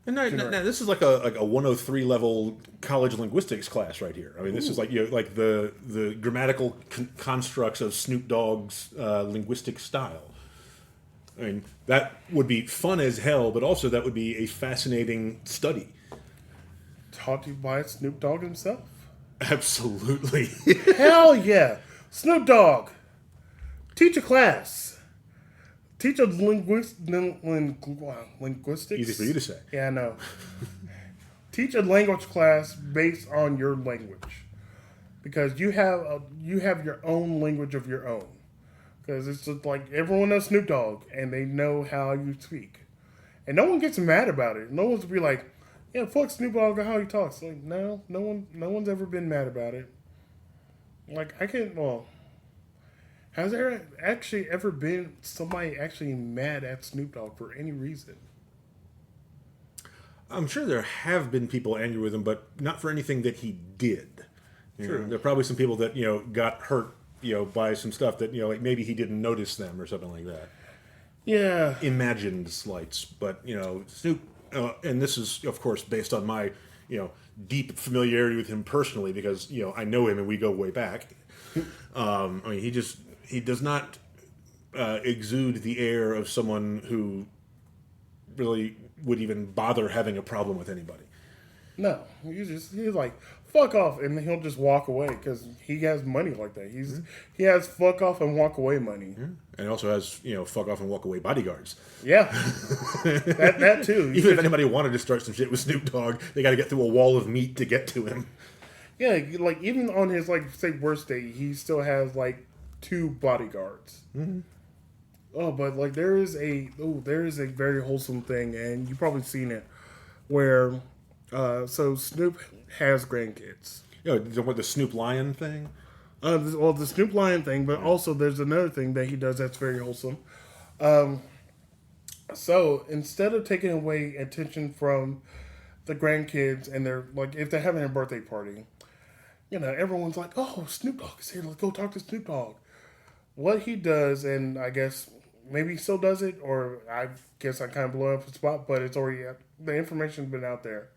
And now this is like a 103 level college linguistics class right here. I mean, this is like like the grammatical constructs of Snoop Dogg's linguistic style. I mean, that would be fun as hell, but also that would be a fascinating study. taught to you by Snoop Dogg himself. Absolutely. Hell yeah, Snoop Dogg, teach a class. Teach a linguistics. Easy for you to say. Yeah, I know. Teach a language class based on your language, because you have your own language of your own. Because it's just like everyone knows Snoop Dogg and they know how you speak, and no one gets mad about it. No one's be like, "Yeah, fuck Snoop Dogg or how he talks." Like, no one's ever been mad about it. Like, I can't. Well, has there actually ever been somebody actually mad at Snoop Dogg for any reason? I'm sure there have been people angry with him, but not for anything that he did. True. There are probably some people that got hurt by some stuff that like maybe he didn't notice them or something like that. Yeah. Imagined slights, but Snoop, and this is of course based on my deep familiarity with him personally because I know him and we go way back. I mean, he does not exude the air of someone who really would even bother having a problem with anybody. No, he's like, fuck off, and he'll just walk away because he has money like that. He has fuck off and walk away money, and also has fuck off and walk away bodyguards. Yeah, that too. Even if anybody wanted to start some shit with Snoop Dogg, they got to get through a wall of meat to get to him. Yeah, like even on his say worst day, he still has like 2 bodyguards. Mm-hmm. Oh, but like there is a very wholesome thing, and you've probably seen it, where so Snoop has grandkids. The Snoop Lion thing. The Snoop Lion thing, but also there's another thing that he does that's very wholesome. So instead of taking away attention from the grandkids and they're like, if they're having a birthday party, everyone's like, "Oh, Snoop Dogg is here. Let's go talk to Snoop Dogg." What he does, and I guess maybe he still does it, or I guess I kind of blew up the spot, but it's already the information's been out there.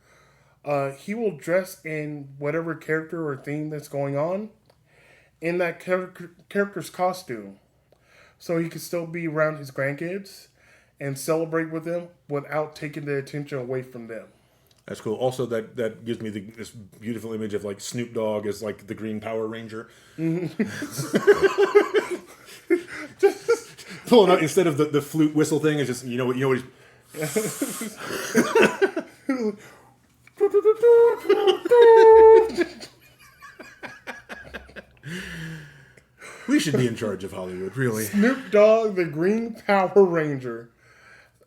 He will dress in whatever character or theme that's going on in that character's costume, so he can still be around his grandkids and celebrate with them without taking the attention away from them. That's cool. Also, that gives me this beautiful image of like Snoop Dogg as like the Green Power Ranger. Mm-hmm. Pulling out instead of the flute whistle thing, it's just what he's. We should be in charge of Hollywood, really. Snoop Dogg, the Green Power Ranger.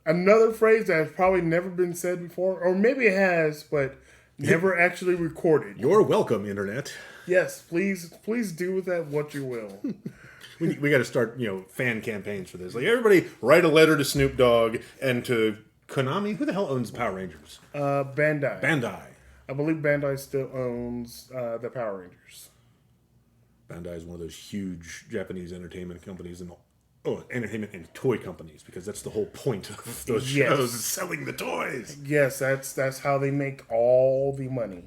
Another phrase that has probably never been said before, or maybe it has, but never actually recorded. You're welcome, Internet. Yes, please do with that what you will. We got to start, fan campaigns for this. Like, everybody write a letter to Snoop Dogg and to Konami. Who the hell owns the Power Rangers? Bandai. I believe Bandai still owns the Power Rangers. Bandai is one of those huge Japanese entertainment companies and entertainment and toy companies, because that's the whole point of those shows, is selling the toys. Yes, that's how they make all the money.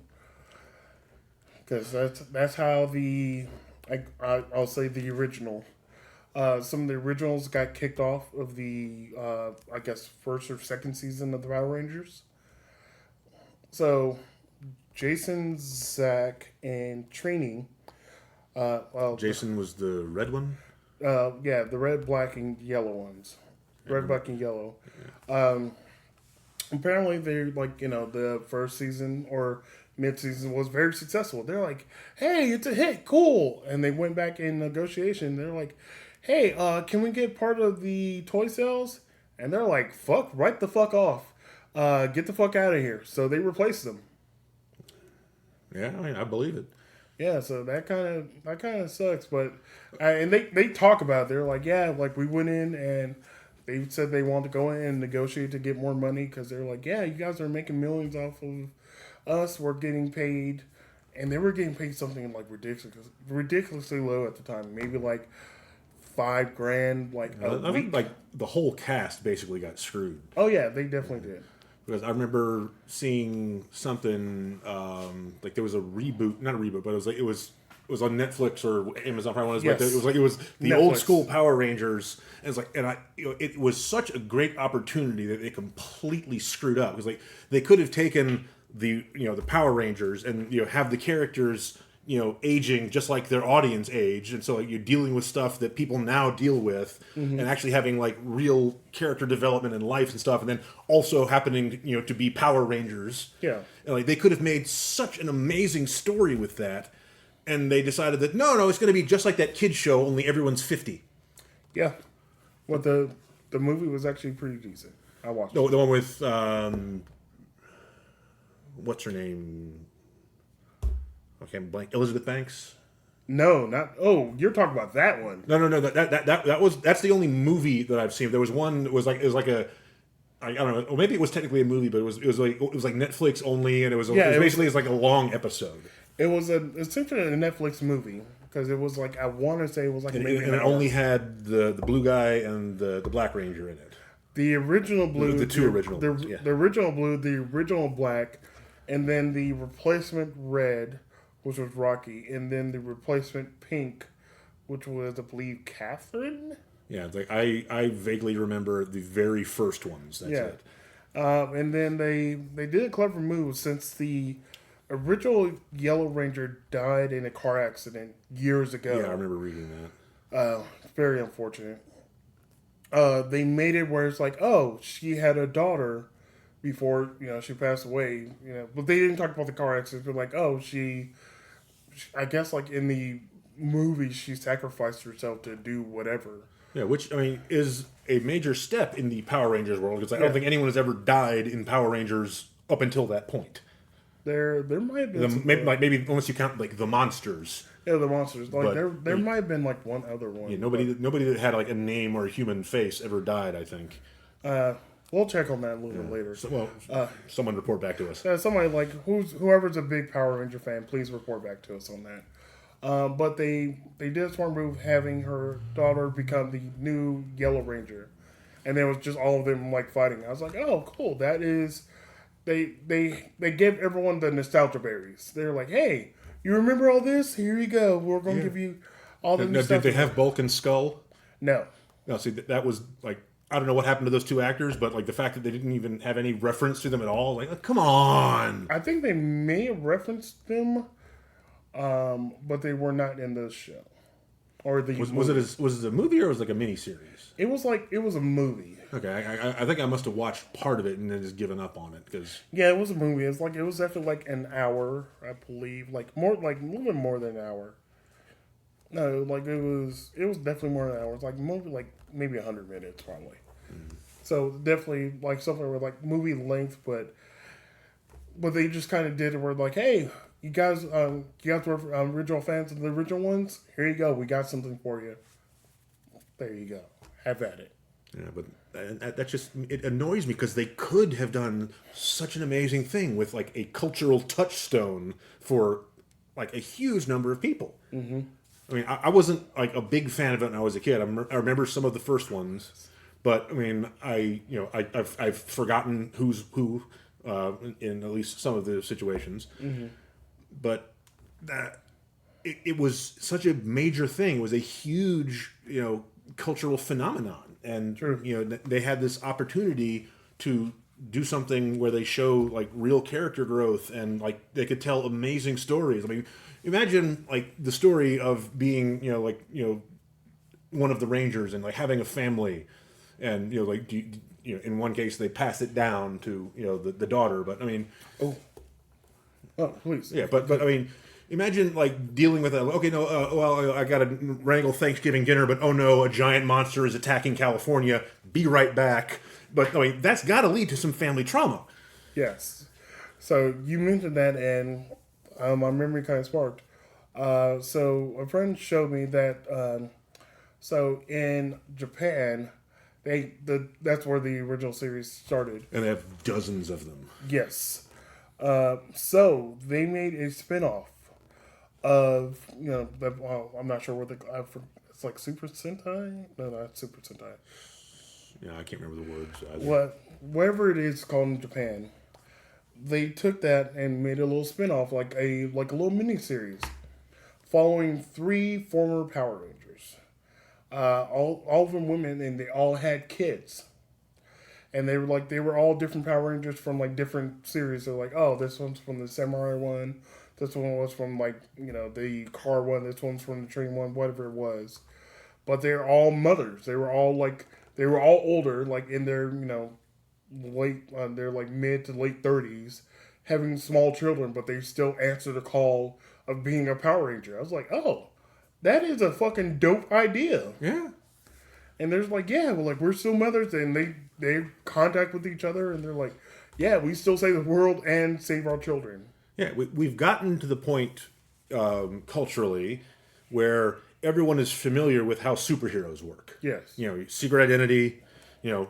Because that's how I'll say the original. Some of the originals got kicked off of the I guess first or second season of the Power Rangers. So Jason, Zach, and Trini. Jason was the red one. Yeah, the red, black, and yellow ones. Red, black, and yellow. Apparently, they're like, the first season or mid-season was very successful. They're like, hey, it's a hit, cool. And they went back in negotiation. They're like, hey, can we get part of the toy sales? And they're like, fuck, right the fuck off. Get the fuck out of here. So they replaced them. Yeah, I believe it. Yeah, so that kind of sucks, but and they talk about it. They're like, yeah, like we went in and they said they wanted to go in and negotiate to get more money because they're like, yeah, you guys are making millions off of us. We're getting paid, and they were getting paid something like ridiculously low at the time, maybe like $5,000 like a I week. think like the whole cast basically got screwed. Oh yeah, they definitely did. Because I remember seeing something like there was a reboot, not a reboot, but it was on Netflix or Amazon Prime. Yes. It was the Netflix. old school Power Rangers. And it's like, and I, you know, it was such a great opportunity that they completely screwed up. Because like they could have taken the Power Rangers and have the characters aging just like their audience age, and so like, you're dealing with stuff that people now deal with, and actually having like real character development and life and stuff, and then also happening to be Power Rangers. Yeah. And like they could have made such an amazing story with that, and they decided that no, it's going to be just like that kids show, only everyone's 50. Yeah. Well, the movie was actually pretty decent. I watched it. The one with what's her name? Okay, I'm blank. Elizabeth Banks. No, not. Oh, you're talking about that one. No. That's the only movie that I've seen. There was one. It was like a. I don't know. Or maybe it was technically a movie, but it was like Netflix only, and it was basically like a long episode. It was essentially a Netflix movie because it was like I want to say it was like maybe and it only had the blue guy and the Black Ranger in it. The original blue, the two original ones, yeah. The original blue, the original black, and then the replacement red, which was Rocky, and then the replacement pink, which was, I believe, Catherine? Yeah, like I vaguely remember the very first ones. That's it. And then they did a clever move since the original Yellow Ranger died in a car accident years ago. Yeah, I remember reading that. Very unfortunate. They made it where it's like, oh, she had a daughter before, she passed away, but they didn't talk about the car accident. But like, oh, I guess like in the movie, she sacrificed herself to do whatever. Yeah, which I mean is a major step in the Power Rangers world, because I don't think anyone has ever died in Power Rangers up until that point. There might have been maybe unless you count like the monsters. Yeah, the monsters. Like there might have been like one other one. Yeah, nobody that had like a name or a human face ever died, I think. We'll check on that a little bit later. So, someone report back to us. Somebody like whoever's a big Power Ranger fan, please report back to us on that. But they did a smart move, having her daughter become the new Yellow Ranger, and there was just all of them like fighting. I was like, oh, cool. That is, they give everyone the nostalgia berries. They're like, hey, you remember all this? Here you go. We're going to give you all the nostalgia. Did they have Bulk and Skull? No. No. See, that was like, I don't know what happened to those two actors, but like the fact that they didn't even have any reference to them at all, like, come on. I think they may have referenced them, but they were not in the show or the. Was it a movie or was it like a miniseries? It was a movie. Okay, I think I must have watched part of it and then just given up on it because. Yeah, it was a movie. It was definitely like an hour, I believe, like a little bit more than an hour. No, like it was definitely more than an hour. It was like maybe 100 minutes probably. So definitely like something with like movie length, but they just kind of did it where like, hey, you guys were original fans of the original ones. Here you go. We got something for you. There you go. Have at it. Yeah, but that just it annoys me because they could have done such an amazing thing with like a cultural touchstone for like a huge number of people. Mm-hmm. I mean, I wasn't like a big fan of it when I was a kid. I remember some of the first ones, but I mean, I've forgotten who's who in at least some of the situations. Mm-hmm. But it was such a major thing. It was a huge cultural phenomenon, and they had this opportunity to do something where they show like real character growth and like they could tell amazing stories. I mean, imagine like the story of being one of the Rangers and like having a family, and in one case they pass it down to the daughter, but I mean, please, yeah, but I mean, imagine like dealing with I gotta wrangle Thanksgiving dinner, but oh no, a giant monster is attacking California. Be right back. But I mean, that's got to lead to some family trauma. Yes. So you mentioned that, and my memory kind of sparked. So a friend showed me that. So in Japan, that's where the original series started, and they have dozens of them. Yes. So they made a spinoff of, well, I'm not sure what it's like Super Sentai. No, not Super Sentai. Yeah, I can't remember the words either. Whatever it is called in Japan, they took that and made a little spin-off, like a little mini series following 3 former Power Rangers. All of them women, and they all had kids. And they were all different Power Rangers from like different series. They're like, oh, this one's from the Samurai one. This one was from the car one. This one's from the train one. Whatever it was, but they're all mothers. They were all older, like in their late, they're like mid to late 30s, having small children, but they still answer the call of being a Power Ranger. I was like, oh, that is a fucking dope idea. Yeah. And there's like, yeah, well, like we're still mothers, and they contact with each other, and they're like, yeah, we still save the world and save our children. Yeah, we've gotten to the point culturally where everyone is familiar with how superheroes work. Yes. Secret identity, you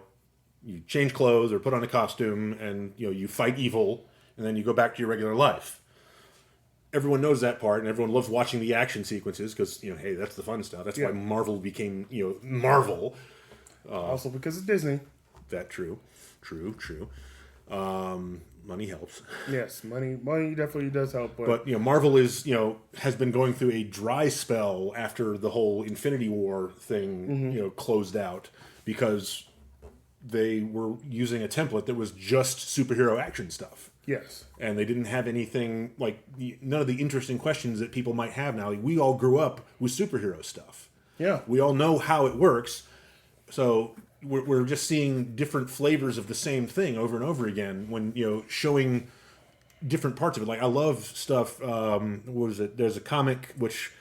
change clothes or put on a costume, and you fight evil, and then you go back to your regular life. Everyone knows that part, and everyone loves watching the action sequences because hey, that's the fun stuff. That's why Marvel became Marvel. Also because it's Disney. That true. Money helps. Yes, money definitely does help. But Marvel has been going through a dry spell after the whole Infinity War thing closed out because they were using a template that was just superhero action stuff. Yes. And they didn't have anything none of the interesting questions that people might have now. We all grew up with superhero stuff. Yeah. We all know how it works. So we're just seeing different flavors of the same thing over and over again when, showing different parts of it. Like, I love stuff, what was it? There's a comic which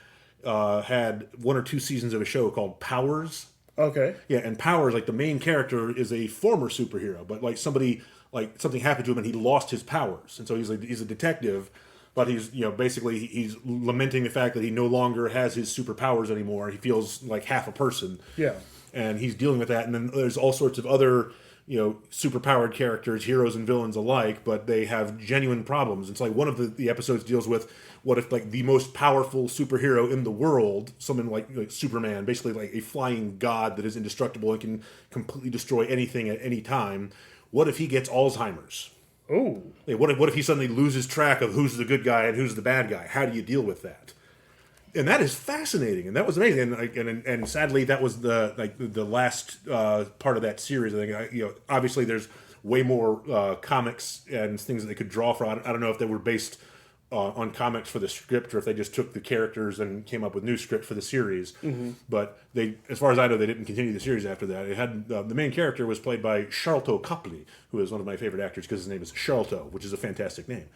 had 1 or 2 seasons of a show called Powers. Okay. Yeah, and Powers, like, the main character is a former superhero, but something happened to him and he lost his powers. And so he's a detective, but he's, basically he's lamenting the fact that he no longer has his superpowers anymore. He feels like half a person. Yeah. And he's dealing with that. And then there's all sorts of other, superpowered characters, heroes and villains alike, but they have genuine problems. It's like one of the episodes deals with what if the most powerful superhero in the world, someone like Superman, basically like a flying god that is indestructible and can completely destroy anything at any time. What if he gets Alzheimer's? Oh. What if he suddenly loses track of who's the good guy and who's the bad guy? How do you deal with that? And that is fascinating, and that was amazing. And sadly, that was the last part of that series. I think obviously there's way more comics and things that they could draw from. I don't know if they were based on comics for the script or if they just took the characters and came up with new script for the series. Mm-hmm. But they, as far as I know, they didn't continue the series after that. It had the main character was played by Sharlto Copley, who is one of my favorite actors because his name is Sharlto, which is a fantastic name.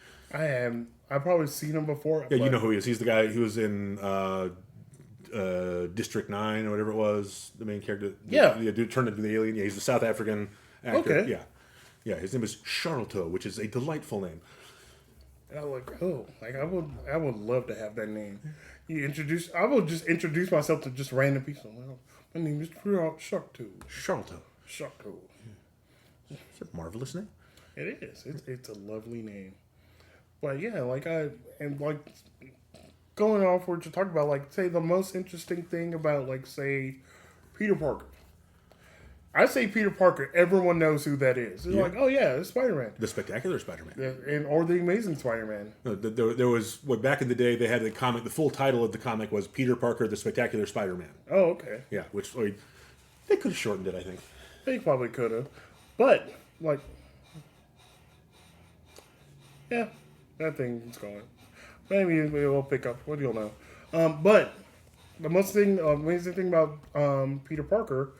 I've probably seen him before. Yeah, you know who he is. He's the guy who was in District 9 or whatever it was. The main character. The dude turned into the alien. Yeah, he's a South African actor. Okay. Yeah. Yeah, his name is Sharlto, which is a delightful name. I would love to have that name. I will just introduce myself to just random people. Well, my name is Sharlto. Sharlto. It's a marvelous name. It is. It's a lovely name. But yeah, going off what you're talking about, say the most interesting thing about say Peter Parker. I say Peter Parker, everyone knows who that is. It's like, oh yeah, it's Spider-Man. The Spectacular Spider-Man. Or the Amazing Spider-Man. No, there was, back in the day, they had the comic, the full title of the comic was Peter Parker, the Spectacular Spider-Man. Oh, okay. Yeah, which they could have shortened it, I think. They probably could have. But, yeah, that thing's going. Maybe it will pick up. What do you know? But the amazing thing about Peter Parker,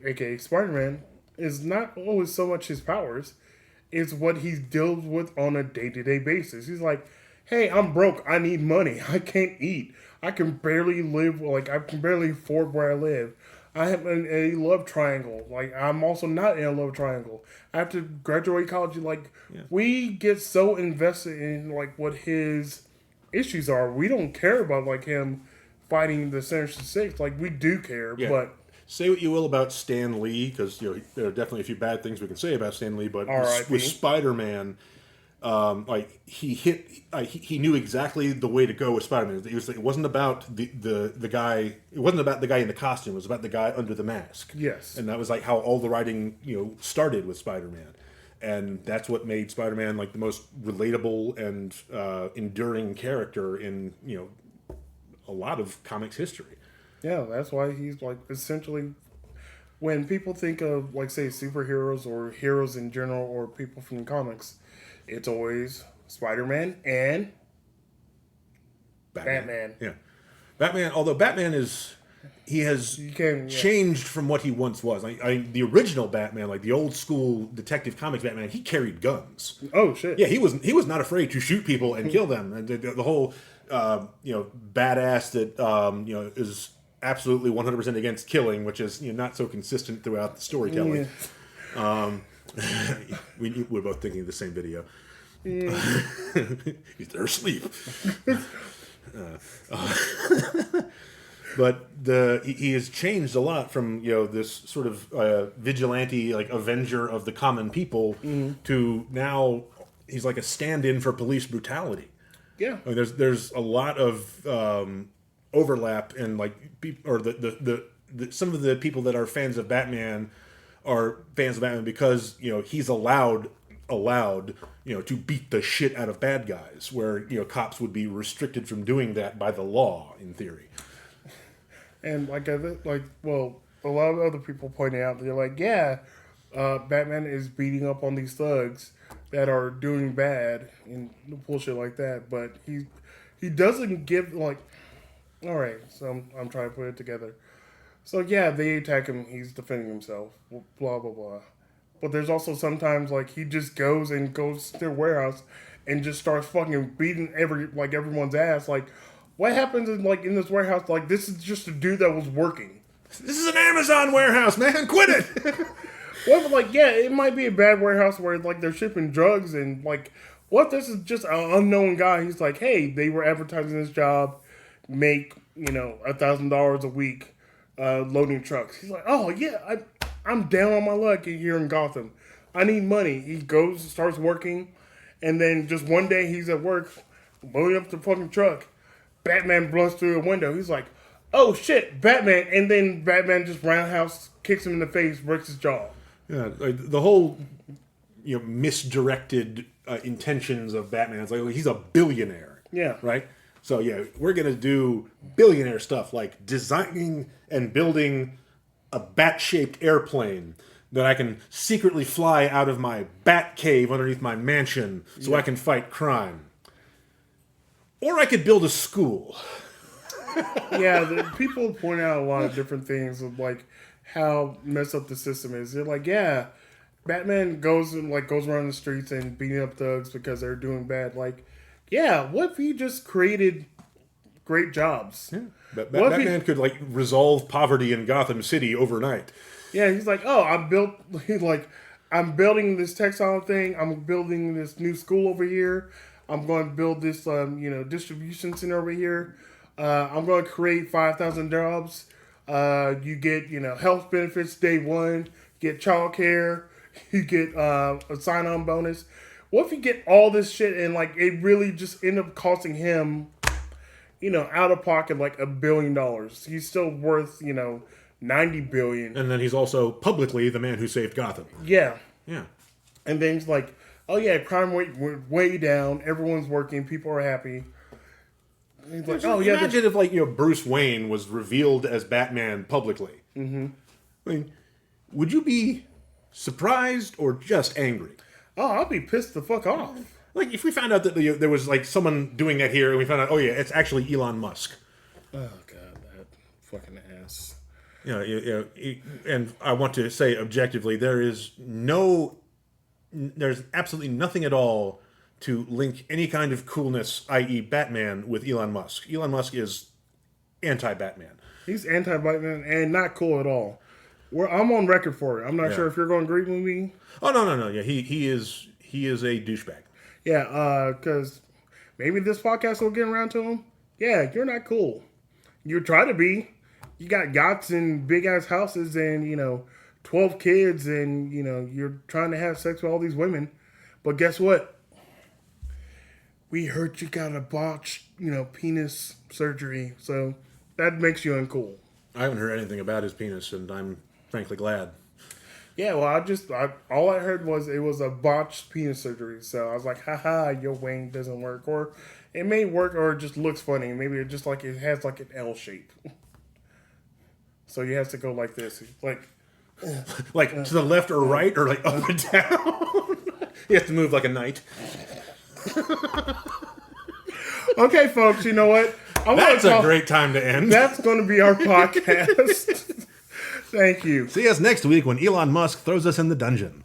aka Spider-Man, is not always so much his powers, it's what he deals with on a day-to-day basis. He's like, hey, I'm broke, I need money, I can't eat, I can barely live, I can barely afford where I live. I have a love triangle. I'm also not in a love triangle. I have to graduate college. We get so invested in what his issues are. We don't care about him fighting the Sinister Six. We do care, but say what you will about Stan Lee, because there are definitely a few bad things we can say about Stan Lee. But with Spider-Man, like he knew exactly the way to go with Spider-Man. It wasn't about the guy. It wasn't about the guy in the costume. It was about the guy under the mask. Yes. And that was like how all the writing started with Spider-Man, and that's what made Spider-Man like the most relatable and enduring character in a lot of comics history. Yeah, that's why he's like essentially. When people think of, like, say, superheroes or heroes in general or people from comics, it's always Spider-Man and Batman. Yeah. Batman, although Batman has changed from what he once was. The original Batman, like the old school Detective Comics Batman, he carried guns. Oh, shit. Yeah, he was not afraid to shoot people and kill them. And the whole, badass that, is absolutely 100% against killing, which is not so consistent throughout the storytelling. Yeah. We're both thinking of the same video. Yeah. They're asleep. But he has changed a lot from this sort of vigilante, like avenger of the common people, to now he's like a stand-in for police brutality. Yeah, I mean, there's a lot of overlap, and like the some of the people that are fans of Batman are fans of Batman because he's allowed to beat the shit out of bad guys, where cops would be restricted from doing that by the law in theory. And well, a lot of other people pointing out, they're like, yeah, Batman is beating up on these thugs that are doing bad and bullshit like that, but he doesn't give like. All right, so I'm trying to put it together. So yeah, they attack him. He's defending himself. Blah blah blah. But there's also sometimes like he just goes to their warehouse and just starts fucking beating everyone's ass. Like, what happens in this warehouse? Like, this is just a dude that was working. This is an Amazon warehouse, man. Quit it. Well, but yeah, it might be a bad warehouse where like they're shipping drugs and like, what? This is just an unknown guy. He's like, hey, they were advertising this job. Make $1,000 a week loading trucks. He's like, oh yeah, I'm down on my luck here in Gotham. I need money. He starts working, and then just one day he's at work, loading up the fucking truck. Batman blows through a window. He's like, oh shit, Batman! And then Batman just roundhouse kicks him in the face, breaks his jaw. Yeah, like the whole misdirected intentions of Batman. It's like he's a billionaire. Yeah. Right. So yeah, we're gonna do billionaire stuff like designing and building a bat-shaped airplane that I can secretly fly out of my bat cave underneath my mansion so I can fight crime. Or I could build a school. Yeah, people point out a lot of different things of like how messed up the system is. They're like, yeah, Batman goes around the streets and beating up thugs because they're doing bad. Like, yeah, what if he just created great jobs? Yeah. Batman could like resolve poverty in Gotham City overnight. Yeah, he's like, oh, I'm building this textile thing. I'm building this new school over here. I'm going to build this, distribution center over here. I'm going to create 5,000 jobs. You get, health benefits day one. You get childcare. You get a sign-on bonus. What if you get all this shit and like it really just end up costing him, out of pocket like $1 billion? He's still worth, $90 billion. And then he's also publicly the man who saved Gotham. Yeah. Yeah. And then he's like, oh yeah, crime rate went way down. Everyone's working. People are happy. He's like, oh yeah. Imagine if Bruce Wayne was revealed as Batman publicly. Mm-hmm. I mean, would you be surprised or just angry? Oh, I'll be pissed the fuck off. Like if we found out that there was like someone doing that here, and we found out, oh yeah, it's actually Elon Musk. Oh god, that fucking ass. And I want to say objectively, there's absolutely nothing at all to link any kind of coolness, i.e. Batman, with Elon Musk. Elon Musk is anti-Batman. He's anti-Batman and not cool at all. I'm on record for it. I'm not sure if you're going to agree with me. Oh, no. Yeah, he is a douchebag. Yeah, because maybe this podcast will get around to him. Yeah, you're not cool. You try to be. You got yachts and big-ass houses and, 12 kids and, you're trying to have sex with all these women. But guess what? we heard you got a botched, penis surgery, so that makes you uncool. I haven't heard anything about his penis, and I'm frankly glad. Yeah, well, all I heard was it was a botched penis surgery, so I was like, haha, your wing doesn't work, or it may work, or it just looks funny. Maybe it just like it has like an L shape, so he has to go like this, Like to the left or right, or like up and down. You have to move like a knight. Okay, folks, you know what? That's a great time to end. That's going to be our podcast. Thank you. See us next week when Elon Musk throws us in the dungeon.